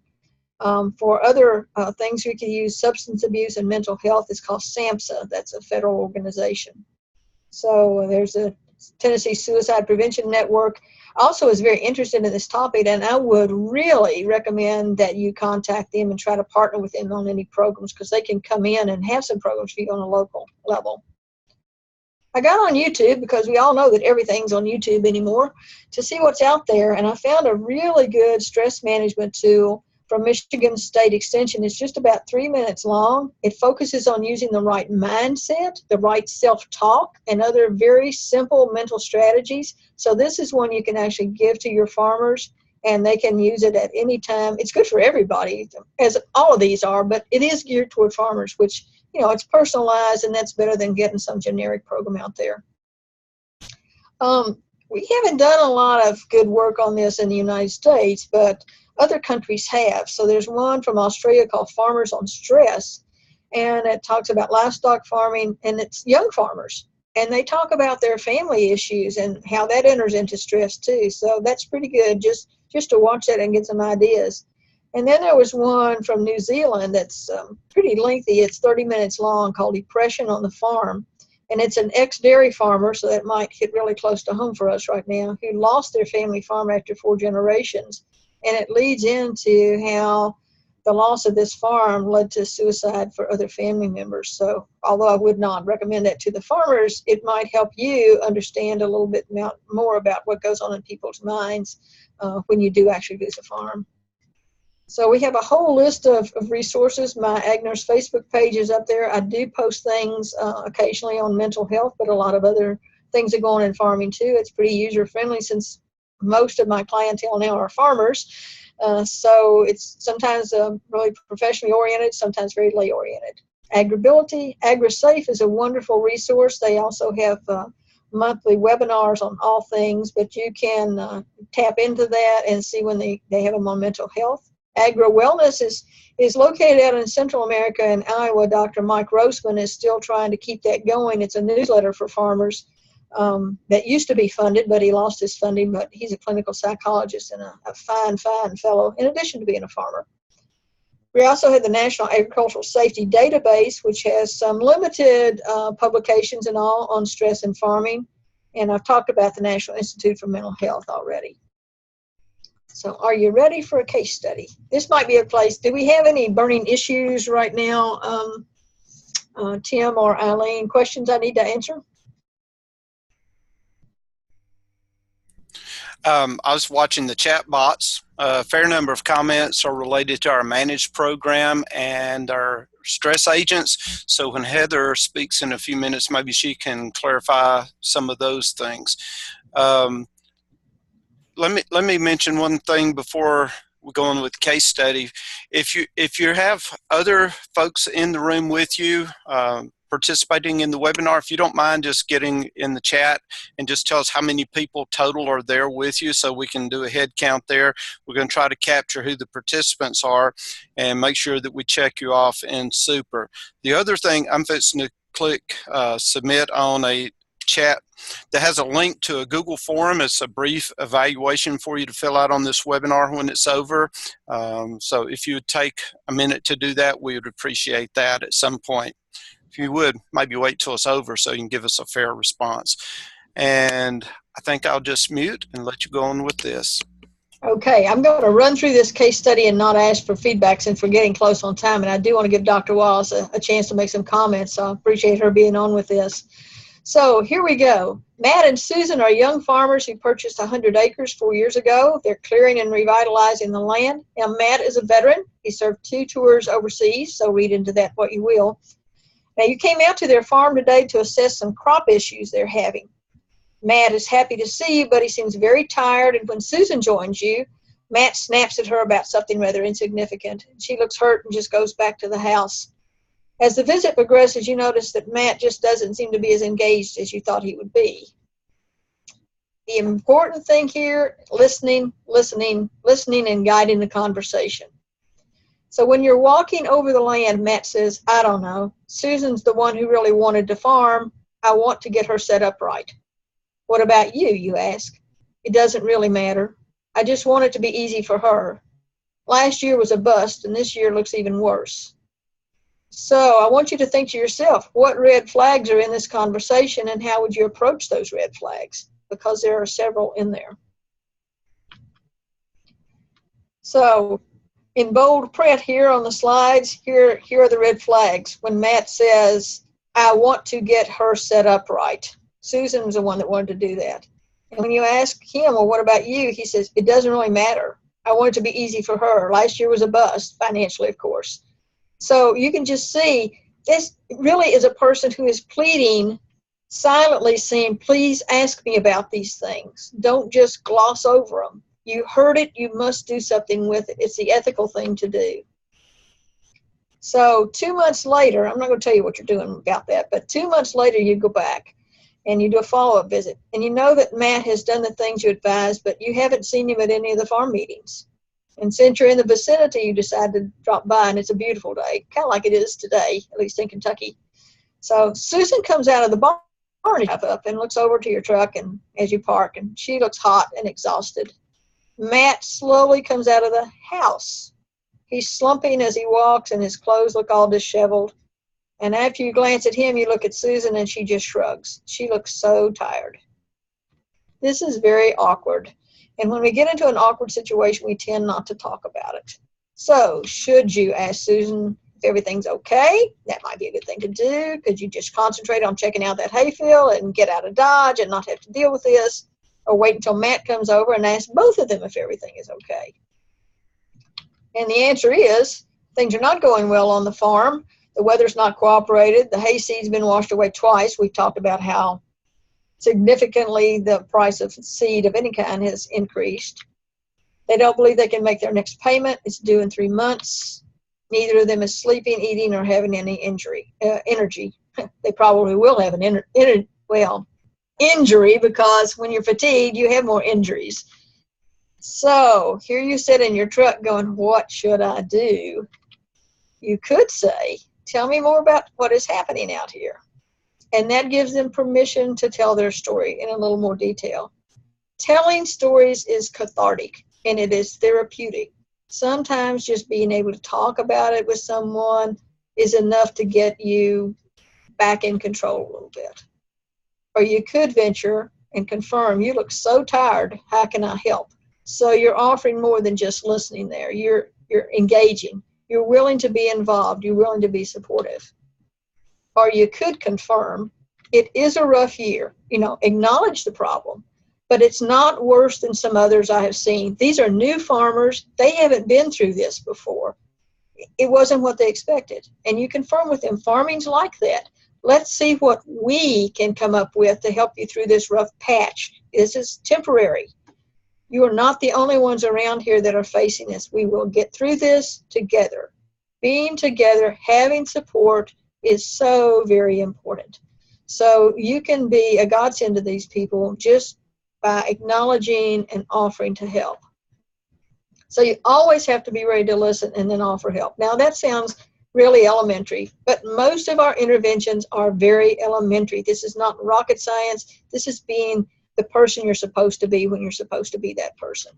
For other things we can use, substance abuse and mental health is called SAMHSA. That's a federal organization. So there's a Tennessee Suicide Prevention Network also is very interested in this topic, and I would really recommend that you contact them and try to partner with them on any programs, because they can come in and have some programs for you on a local level. I got on YouTube, because we all know that everything's on YouTube anymore, to see what's out there, and I found a really good stress management tool from Michigan State Extension. It's just about 3 minutes long. It focuses on using the right mindset, the right self-talk, and other very simple mental strategies. So this is one you can actually give to your farmers, and they can use it at any time. It's good for everybody, as all of these are, but it is geared toward farmers, which, you know, it's personalized, and that's better than getting some generic program out there. We haven't done a lot of good work on this in the United States, but other countries have. So there's one from Australia called Farmers on Stress, and it talks about livestock farming, and it's young farmers, and they talk about their family issues and how that enters into stress too. So that's pretty good, just to watch that and get some ideas. And then there was one from New Zealand that's pretty lengthy. It's 30 minutes long, called Depression on the Farm. And it's an ex-dairy farmer, so that might hit really close to home for us right now, who lost their family farm after 4 generations. And it leads into how the loss of this farm led to suicide for other family members. So although I would not recommend that to the farmers, it might help you understand a little bit more about what goes on in people's minds when you do actually lose a farm. So we have a whole list of resources. My AgNurse Facebook page is up there. I do post things occasionally on mental health, but a lot of other things that go on in farming too. It's pretty user-friendly, since most of my clientele now are farmers. So it's sometimes really professionally oriented, sometimes very lay oriented. Agribility, AgriSafe is a wonderful resource. They also have monthly webinars on all things, but you can tap into that and see when they have them on mental health. Agri-Wellness is located out in Central America in Iowa. Dr. Mike Roseman is still trying to keep that going. It's a newsletter for farmers that used to be funded, but he lost his funding. But he's a clinical psychologist and a fine fellow, in addition to being a farmer. We also have the National Agricultural Safety Database, which has some limited publications and all on stress and farming. And I've talked about the National Institute for Mental Health already. So are you ready for a case study? This might be a place. Do we have any burning issues right now, Tim or Eileen? Questions I need to answer? I was watching the chat bots. A fair number of comments are related to our managed program and our stress agents. So when Heather speaks in a few minutes, maybe she can clarify some of those things. Let me mention one thing before we go on with the case study. If you have other folks in the room with you participating in the webinar, if you don't mind just getting in the chat and just tell us how many people total are there with you, so we can do a head count there. We're going to try to capture who the participants are and make sure that we check you off in Super. The other thing, I'm fixing to click submit on a chat that has a link to a Google form. It's a brief evaluation for you to fill out on this webinar when it's over. So if you would take a minute to do that, we would appreciate that at some point. If you would, maybe wait till it's over so you can give us a fair response. And I think I'll just mute and let you go on with this. Okay, I'm going to run through this case study and not ask for feedback since we're getting close on time. And I do want to give Dr. Wallace a chance to make some comments. So I appreciate her being on with this. So here we go. Matt and Susan are young farmers who purchased 100 acres 4 years ago. They're clearing and revitalizing the land. Now, Matt is a veteran. He served 2 tours overseas, so read into that what you will. Now, you came out to their farm today to assess some crop issues they're having. Matt is happy to see you, but he seems very tired, and when Susan joins you, Matt snaps at her about something rather insignificant. She looks hurt and just goes back to the house. As the visit progresses, you notice that Matt just doesn't seem to be as engaged as you thought he would be. The important thing here, listening, and guiding the conversation. So when you're walking over the land, Matt says, I don't know, Susan's the one who really wanted to farm. I want to get her set up right. What about you, you ask? It doesn't really matter. I just want it to be easy for her. Last year was a bust, and this year looks even worse. So I want you to think to yourself, what red flags are in this conversation, and how would you approach those red flags? Because there are several in there. So in bold print here on the slides, here are the red flags. When Matt says, I want to get her set up right. Susan was the one that wanted to do that. And when you ask him, well, what about you? He says, it doesn't really matter. I want it to be easy for her. Last year was a bust, financially, of course. So you can just see this really is a person who is pleading, silently saying, please ask me about these things. Don't just gloss over them. You heard it, you must do something with it. It's the ethical thing to do. So 2 months later, I'm not going to tell you what you're doing about that, but 2 months later you go back and you do a follow-up visit. And you know that Matt has done the things you advised, but you haven't seen him at any of the farm meetings. And since you're in the vicinity, you decide to drop by, and it's a beautiful day, kind of like it is today, at least in Kentucky. So Susan comes out of the barn up and looks over to your truck and as you park, and she looks hot and exhausted. Matt slowly comes out of the house. He's slumping as he walks, and his clothes look all disheveled. And after you glance at him, you look at Susan, and she just shrugs. She looks so tired. This is very awkward. And when we get into an awkward situation, we tend not to talk about it. So should you ask Susan if everything's okay? That might be a good thing to do. Could you just concentrate on checking out that hayfield and get out of Dodge and not have to deal with this? Or wait until Matt comes over and ask both of them if everything is okay? And the answer is things are not going well on the farm. The weather's not cooperated. The hay seed's been washed away twice. We've talked about how significantly the price of seed of any kind has increased. They don't believe they can make their next payment. It's due in 3 months. Neither of them is sleeping, eating, or having any energy. They probably will have an injury, because when you're fatigued, you have more injuries. So here you sit in your truck going, what should I do? You could say, tell me more about what is happening out here. And that gives them permission to tell their story in a little more detail. Telling stories is cathartic, and it is therapeutic. Sometimes just being able to talk about it with someone is enough to get you back in control a little bit. Or you could venture and confirm, you look so tired, how can I help? So you're offering more than just listening there. You're engaging. You're willing to be involved. You're willing to be supportive. Or you could confirm, it is a rough year. Acknowledge the problem, but it's not worse than some others I have seen. These are new farmers. They haven't been through this before. It wasn't what they expected. And you confirm with them, farming's like that. Let's see what we can come up with to help you through this rough patch. This is temporary. You are not the only ones around here that are facing this. We will get through this together. Being together, having support is so very important. So you can be a godsend to these people just by acknowledging and offering to help. So you always have to be ready to listen and then offer help. Now that sounds really elementary, but most of our interventions are very elementary. This is not rocket science. This is being the person you're supposed to be when you're supposed to be that person.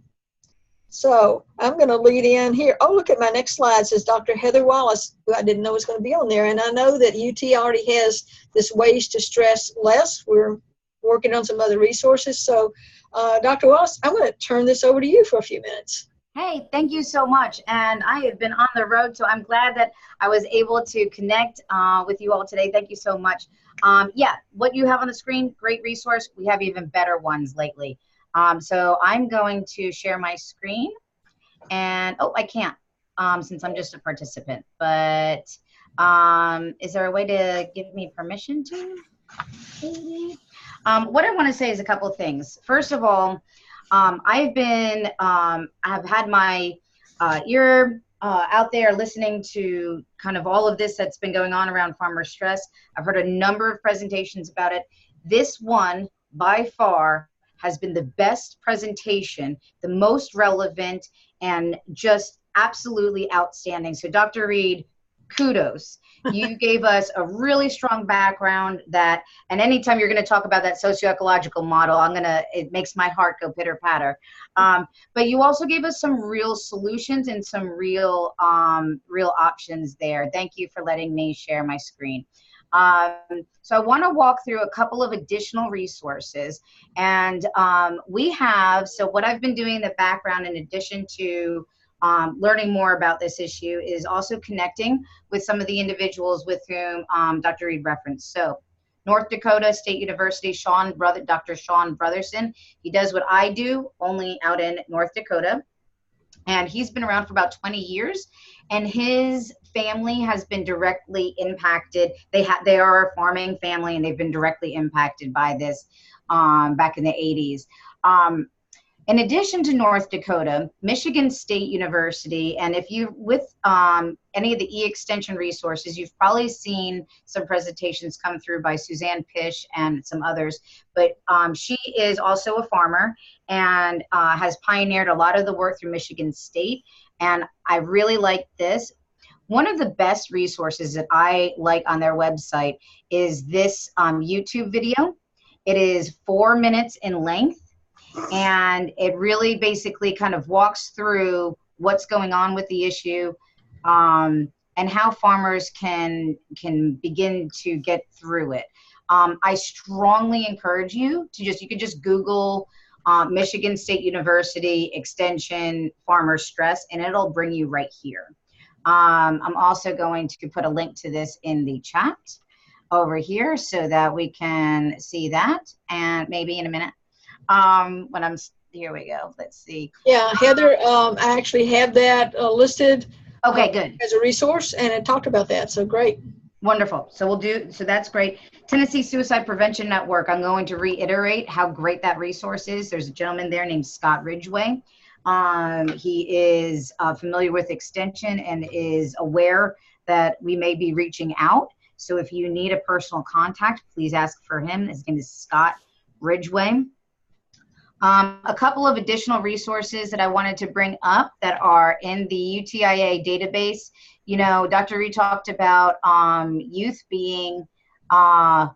So I'm going to lead in here. Oh, look at my next slide. It says Dr. Heather Wallace, who I didn't know was going to be on there. And I know that UT already has this Ways to Stress Less. We're working on some other resources. So Dr. Wallace, I'm going to turn this over to you for a few minutes. Hey, thank you so much. And I have been on the road, so I'm glad that I was able to connect with you all today. Thank you so much. Yeah, what you have on the screen, great resource. We have even better ones lately. So I'm going to share my screen. And, oh, I can't since I'm just a participant. But is there a way to give me permission to? What I want to say is a couple of things. First of all, I've had my ear out there listening to kind of all of this that's been going on around farmer stress. I've heard a number of presentations about it. This one, by far, has been the best presentation, the most relevant, and just absolutely outstanding. So Dr. Reed, kudos. You gave us a really strong background that, and anytime you're going to talk about that socio-ecological model, it makes my heart go pitter patter. But you also gave us some real solutions and some real options there. Thank you for letting me share my screen. So I want to walk through a couple of additional resources, and so what I've been doing in the background, in addition to learning more about this issue, is also connecting with some of the individuals with whom Dr. Reed referenced. So North Dakota State University, Dr. Sean Brotherson, he does what I do, only out in North Dakota. And he's been around for about 20 years, and his family has been directly impacted. They are a farming family, and they've been directly impacted by this back in the 80s. In addition to North Dakota, Michigan State University, and if you, with any of the e-extension resources, you've probably seen some presentations come through by Suzanne Pish and some others, but she is also a farmer and has pioneered a lot of the work through Michigan State, and I really like this. One of the best resources that I like on their website is this YouTube video. It is 4 minutes in length, and it really basically kind of walks through what's going on with the issue and how farmers can begin to get through it. I strongly encourage you to you could just Google Michigan State University Extension Farmer Stress, and it'll bring you right here. I'm also going to put a link to this in the chat over here so that we can see that, and maybe in a minute. Here we go. Let's see. Yeah, Heather, I actually have that listed. Okay, good. As a resource, and it talked about that. So great. Wonderful. So that's great. Tennessee Suicide Prevention Network. I'm going to reiterate how great that resource is. There's a gentleman there named Scott Ridgway. He is familiar with Extension and is aware that we may be reaching out. So if you need a personal contact, please ask for him. His name is Scott Ridgway. A couple of additional resources that I wanted to bring up that are in the UTIA database. You know, Dr. Reed talked about youth being, sorry,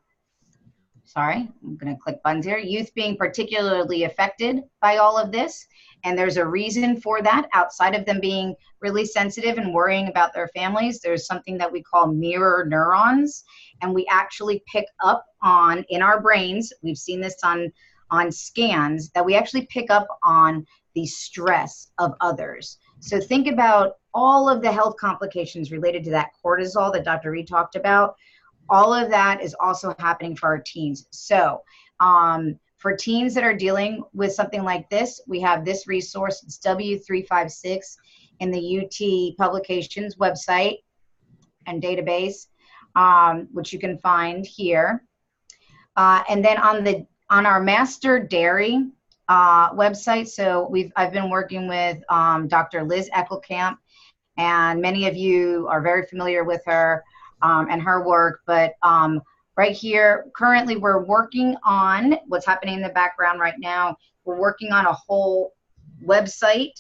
I'm going to click buttons here, youth being particularly affected by all of this. And there's a reason for that. Outside of them being really sensitive and worrying about their families, there's something that we call mirror neurons. And we actually pick up on, in our brains, we've seen this on scans, that we actually pick up on the stress of others. So think about all of the health complications related to that cortisol that Dr. Reed talked about. All of that is also happening for our teens. So for teens that are dealing with something like this, we have this resource. It's W356 in the UT Publications website and database, which you can find here. And then on our Master Dairy website, so I've been working with Dr. Liz Eckelkamp, and many of you are very familiar with her and her work, but right here, currently we're working on what's happening in the background right now. We're working on a whole website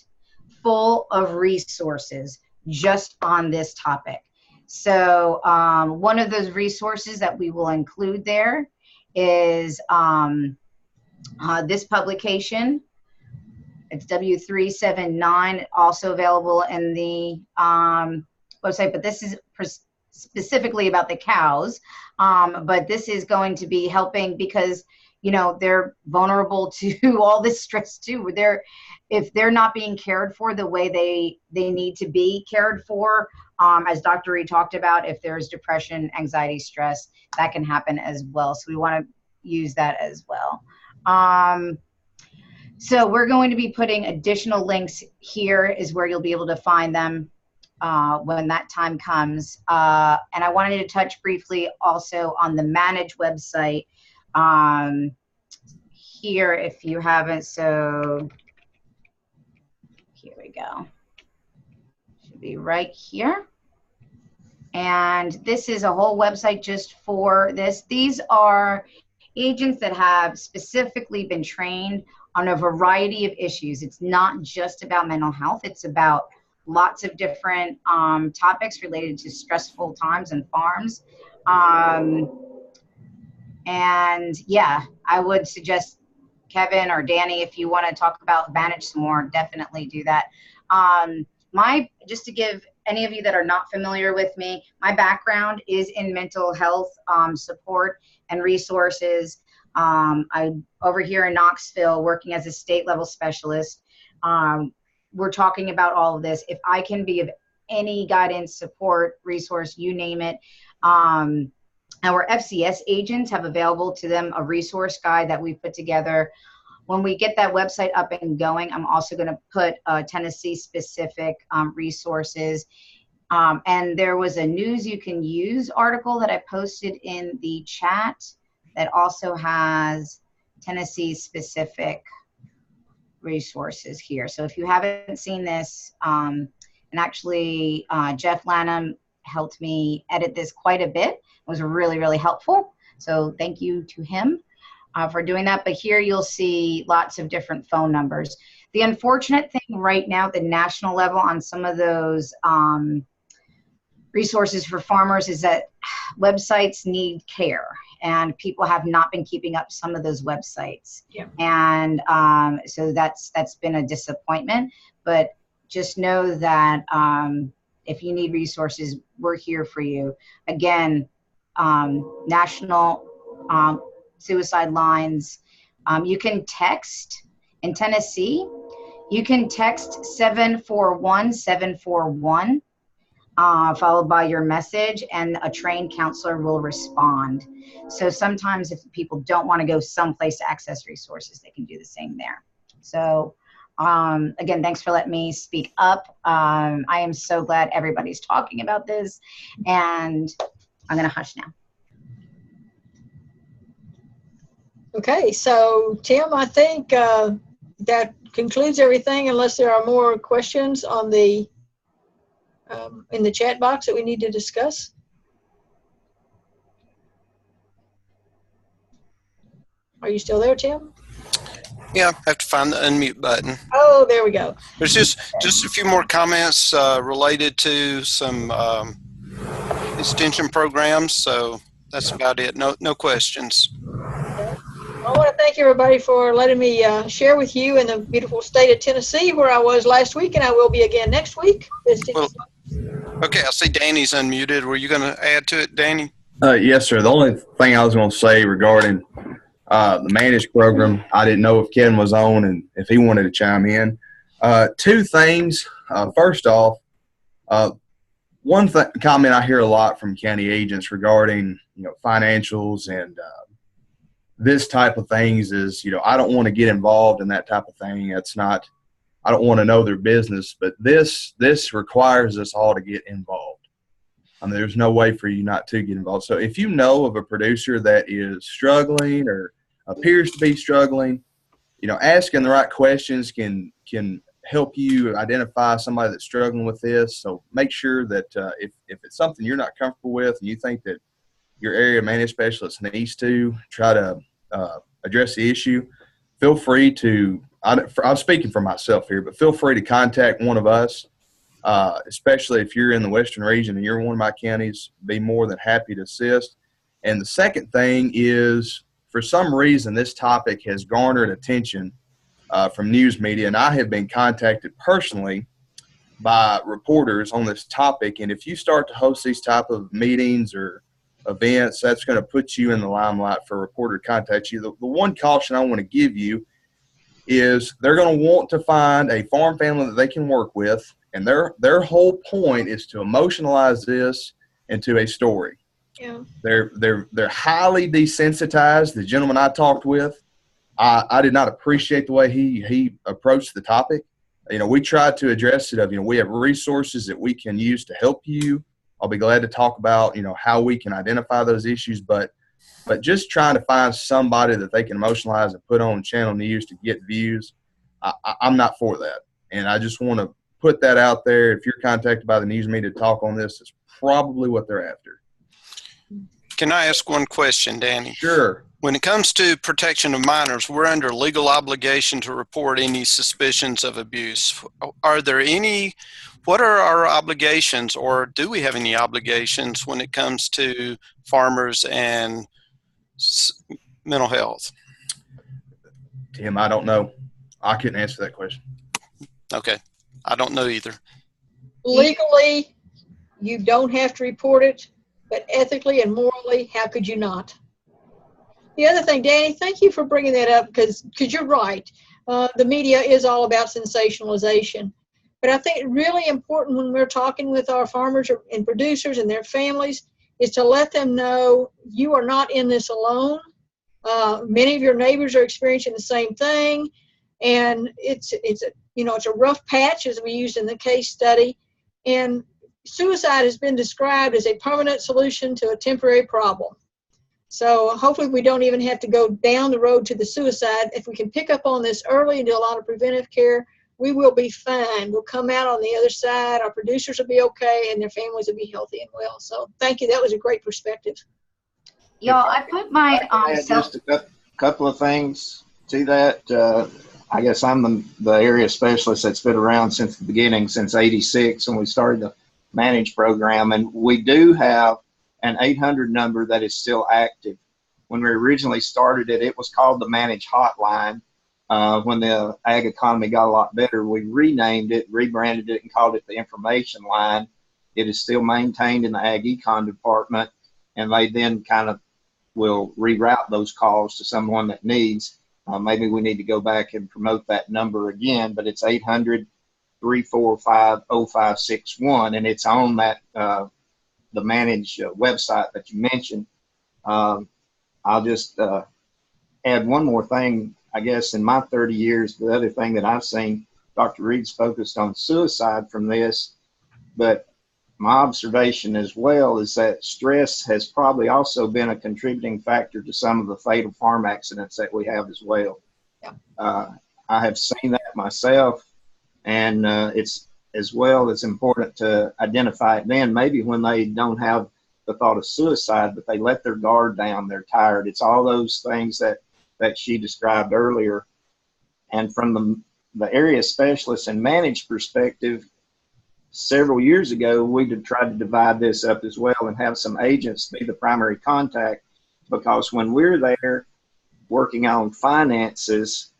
full of resources just on this topic. So one of those resources that we will include there is this publication. It's W379, also available in the website, but this is specifically about the cows. But this is going to be helping because, you know, they're vulnerable to all this stress too. If they're not being cared for the way they need to be cared for, as Dr. Reed talked about, if there's depression, anxiety, stress, that can happen as well. So we want to use that as well. So we're going to be putting additional links here is where you'll be able to find them when that time comes. And I wanted to touch briefly also on the Manage website here if you haven't. So here we go. Should be right here. And this is a whole website just for this. These are agents that have specifically been trained on a variety of issues. It's not just about mental health. It's about lots of different topics related to stressful times and farms. And yeah, I would suggest Kevin or Danny, if you want to talk about Vantage some more, definitely do that. Just to give any of you that are not familiar with me, my background is in mental health support and resources. I'm over here in Knoxville working as a state level specialist. We're talking about all of this. If I can be of any guidance, support, resource, you name it. Our FCS agents have available to them a resource guide that we put together. When we get that website up and going, I'm also going to put Tennessee specific resources. And there was a News You Can Use article that I posted in the chat that also has Tennessee specific resources here. So if you haven't seen this, and actually Jeff Lanham helped me edit this quite a bit. It was really, really helpful. So thank you to him for doing that. But here you'll see lots of different phone numbers. The unfortunate thing right now at the national level on some of those resources for farmers is that websites need care, and people have not been keeping up some of those websites. Yeah. And so that's been a disappointment. But just know that if you need resources, we're here for you. Again, national suicide lines. You can text in Tennessee. You can text 741-741, followed by your message, and a trained counselor will respond. So sometimes if people don't want to go someplace to access resources, they can do the same there. So again, thanks for letting me speak up. I am so glad everybody's talking about this, and I'm going to hush now. Okay, so Tim, I think that concludes everything, unless there are more questions on the in the chat box that we need to discuss. Are you still there, Tim? Yeah, I have to find the unmute button. Oh, there we go. There's just a few more comments related to some extension programs, so that's about it. No questions. Okay. I want to thank everybody for letting me share with you in the beautiful state of Tennessee, where I was last week, and I will be again next week. Well, okay, I see Danny's unmuted. Were you going to add to it, Danny? Yes, sir. The only thing I was going to say regarding the managed program, I didn't know if Kevin was on and if he wanted to chime in. Two things. First off, one comment I hear a lot from county agents regarding financials and this type of things is I don't want to get involved in that type of thing. That's not. I don't want to know their business, but this requires us all to get involved. I mean, there's no way for you not to get involved. So if you know of a producer that is struggling or appears to be struggling, asking the right questions can help you identify somebody that's struggling with this. So make sure that if it's something you're not comfortable with and you think that your area managed specialist needs to try to address the issue, feel free to. I'm speaking for myself here, but feel free to contact one of us, especially if you're in the Western region and you're in one of my counties. Be more than happy to assist. And the second thing is, for some reason, this topic has garnered attention from news media, and I have been contacted personally by reporters on this topic. And if you start to host these type of meetings or events, that's going to put you in the limelight for a reporter to contact you. The one caution I want to give you is they're going to want to find a farm family that they can work with, and their whole point is to emotionalize this into a story. Yeah. They're highly desensitized. The gentleman I talked with, I did not appreciate the way he approached the topic. We tried to address it. We have resources that we can use to help you. I'll be glad to talk about how we can identify those issues, but just trying to find somebody that they can emotionalize and put on channel news to get views, I'm not for that. And I just want to put that out there. If you're contacted by the news media to talk on this, it's probably what they're after. Can I ask one question, Danny? Sure. When it comes to protection of minors, we're under legal obligation to report any suspicions of abuse. Are there any, what are our obligations, or do we have any obligations when it comes to farmers and mental health? Tim, I don't know. I couldn't answer that question. Okay. I don't know either. Legally, you don't have to report it, but ethically and morally, how could you not? The other thing, Danny, thank you for bringing that up, because you're right. The media is all about sensationalization. But I think really important when we're talking with our farmers and producers and their families is to let them know you are not in this alone. Many of your neighbors are experiencing the same thing, and it's a rough patch, as we used in the case study. And suicide has been described as a permanent solution to a temporary problem. So hopefully we don't even have to go down the road to the suicide. If we can pick up on this early and do a lot of preventive care, we will be fine. We'll come out on the other side. Our producers will be okay, and their families will be healthy and well. So thank you. That was a great perspective. Y'all, I put my just a couple of things to that. I guess I'm the area specialist that's been around since the beginning, since '86, when we started the Manage program, and we do have an 800 number that is still active. When we originally started it, it was called the Manage Hotline. When the ag economy got a lot better, we renamed it, rebranded it, and called it the Information Line. It is still maintained in the ag econ department, and they then kind of will reroute those calls to someone that needs. Maybe we need to go back and promote that number again, but it's 800-345-0561, and it's on that the Manage website that you mentioned. I'll just add one more thing. I guess in my 30 years, the other thing that I've seen, Dr. Reed's focused on suicide from this, but my observation as well is that stress has probably also been a contributing factor to some of the fatal farm accidents that we have as well. Yeah. I have seen that myself, and it's as well as important to identify it then, maybe when they don't have the thought of suicide, but they let their guard down, they're tired. It's all those things that she described earlier. And from the area specialist and Manage perspective, several years ago, we tried to divide this up as well and have some agents be the primary contact, because when we're there working on finances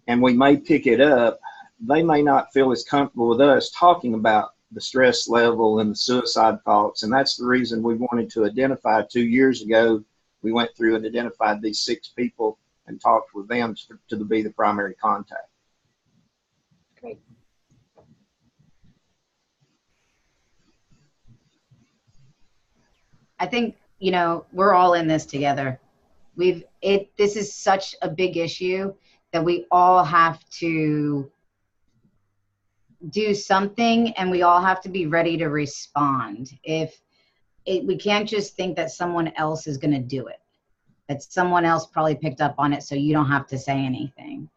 and we may pick it up, they may not feel as comfortable with us talking about the stress level and the suicide thoughts. And that's the reason we wanted to identify 2 years ago. We went through and identified these 6 people and talked with them to be the primary contact. Great. I think, we're all in this together. This is such a big issue that we all have to do something, and we all have to be ready to respond. We can't just think that someone else is going to do it, that someone else probably picked up on it, so you don't have to say anything.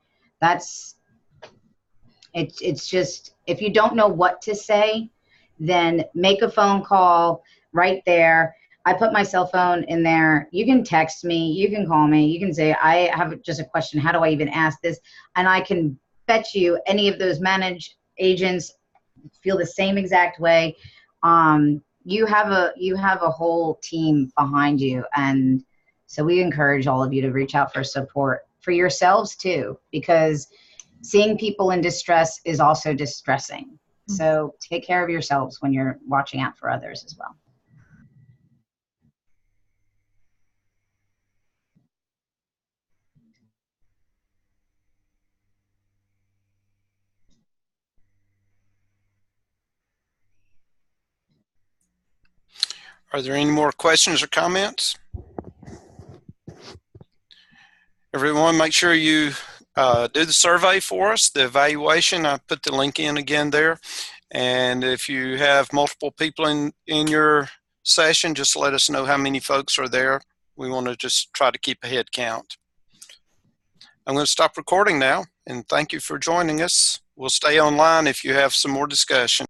It's just, if you don't know what to say, then make a phone call right there. I put my cell phone in there. You can text me, you can call me, you can say, I have just a question, how do I even ask this? And I can bet you any of those Manage agents feel the same exact way. You have a whole team behind you, and so we encourage all of you to reach out for support for yourselves too, because seeing people in distress is also distressing. So take care of yourselves when you're watching out for others as well. Are there any more questions or comments? Everyone, make sure you do the survey for us, the evaluation. I put the link in again there. And if you have multiple people in your session, just let us know how many folks are there. We want to just try to keep a head count. I'm going to stop recording now, and thank you for joining us. We'll stay online if you have some more discussion.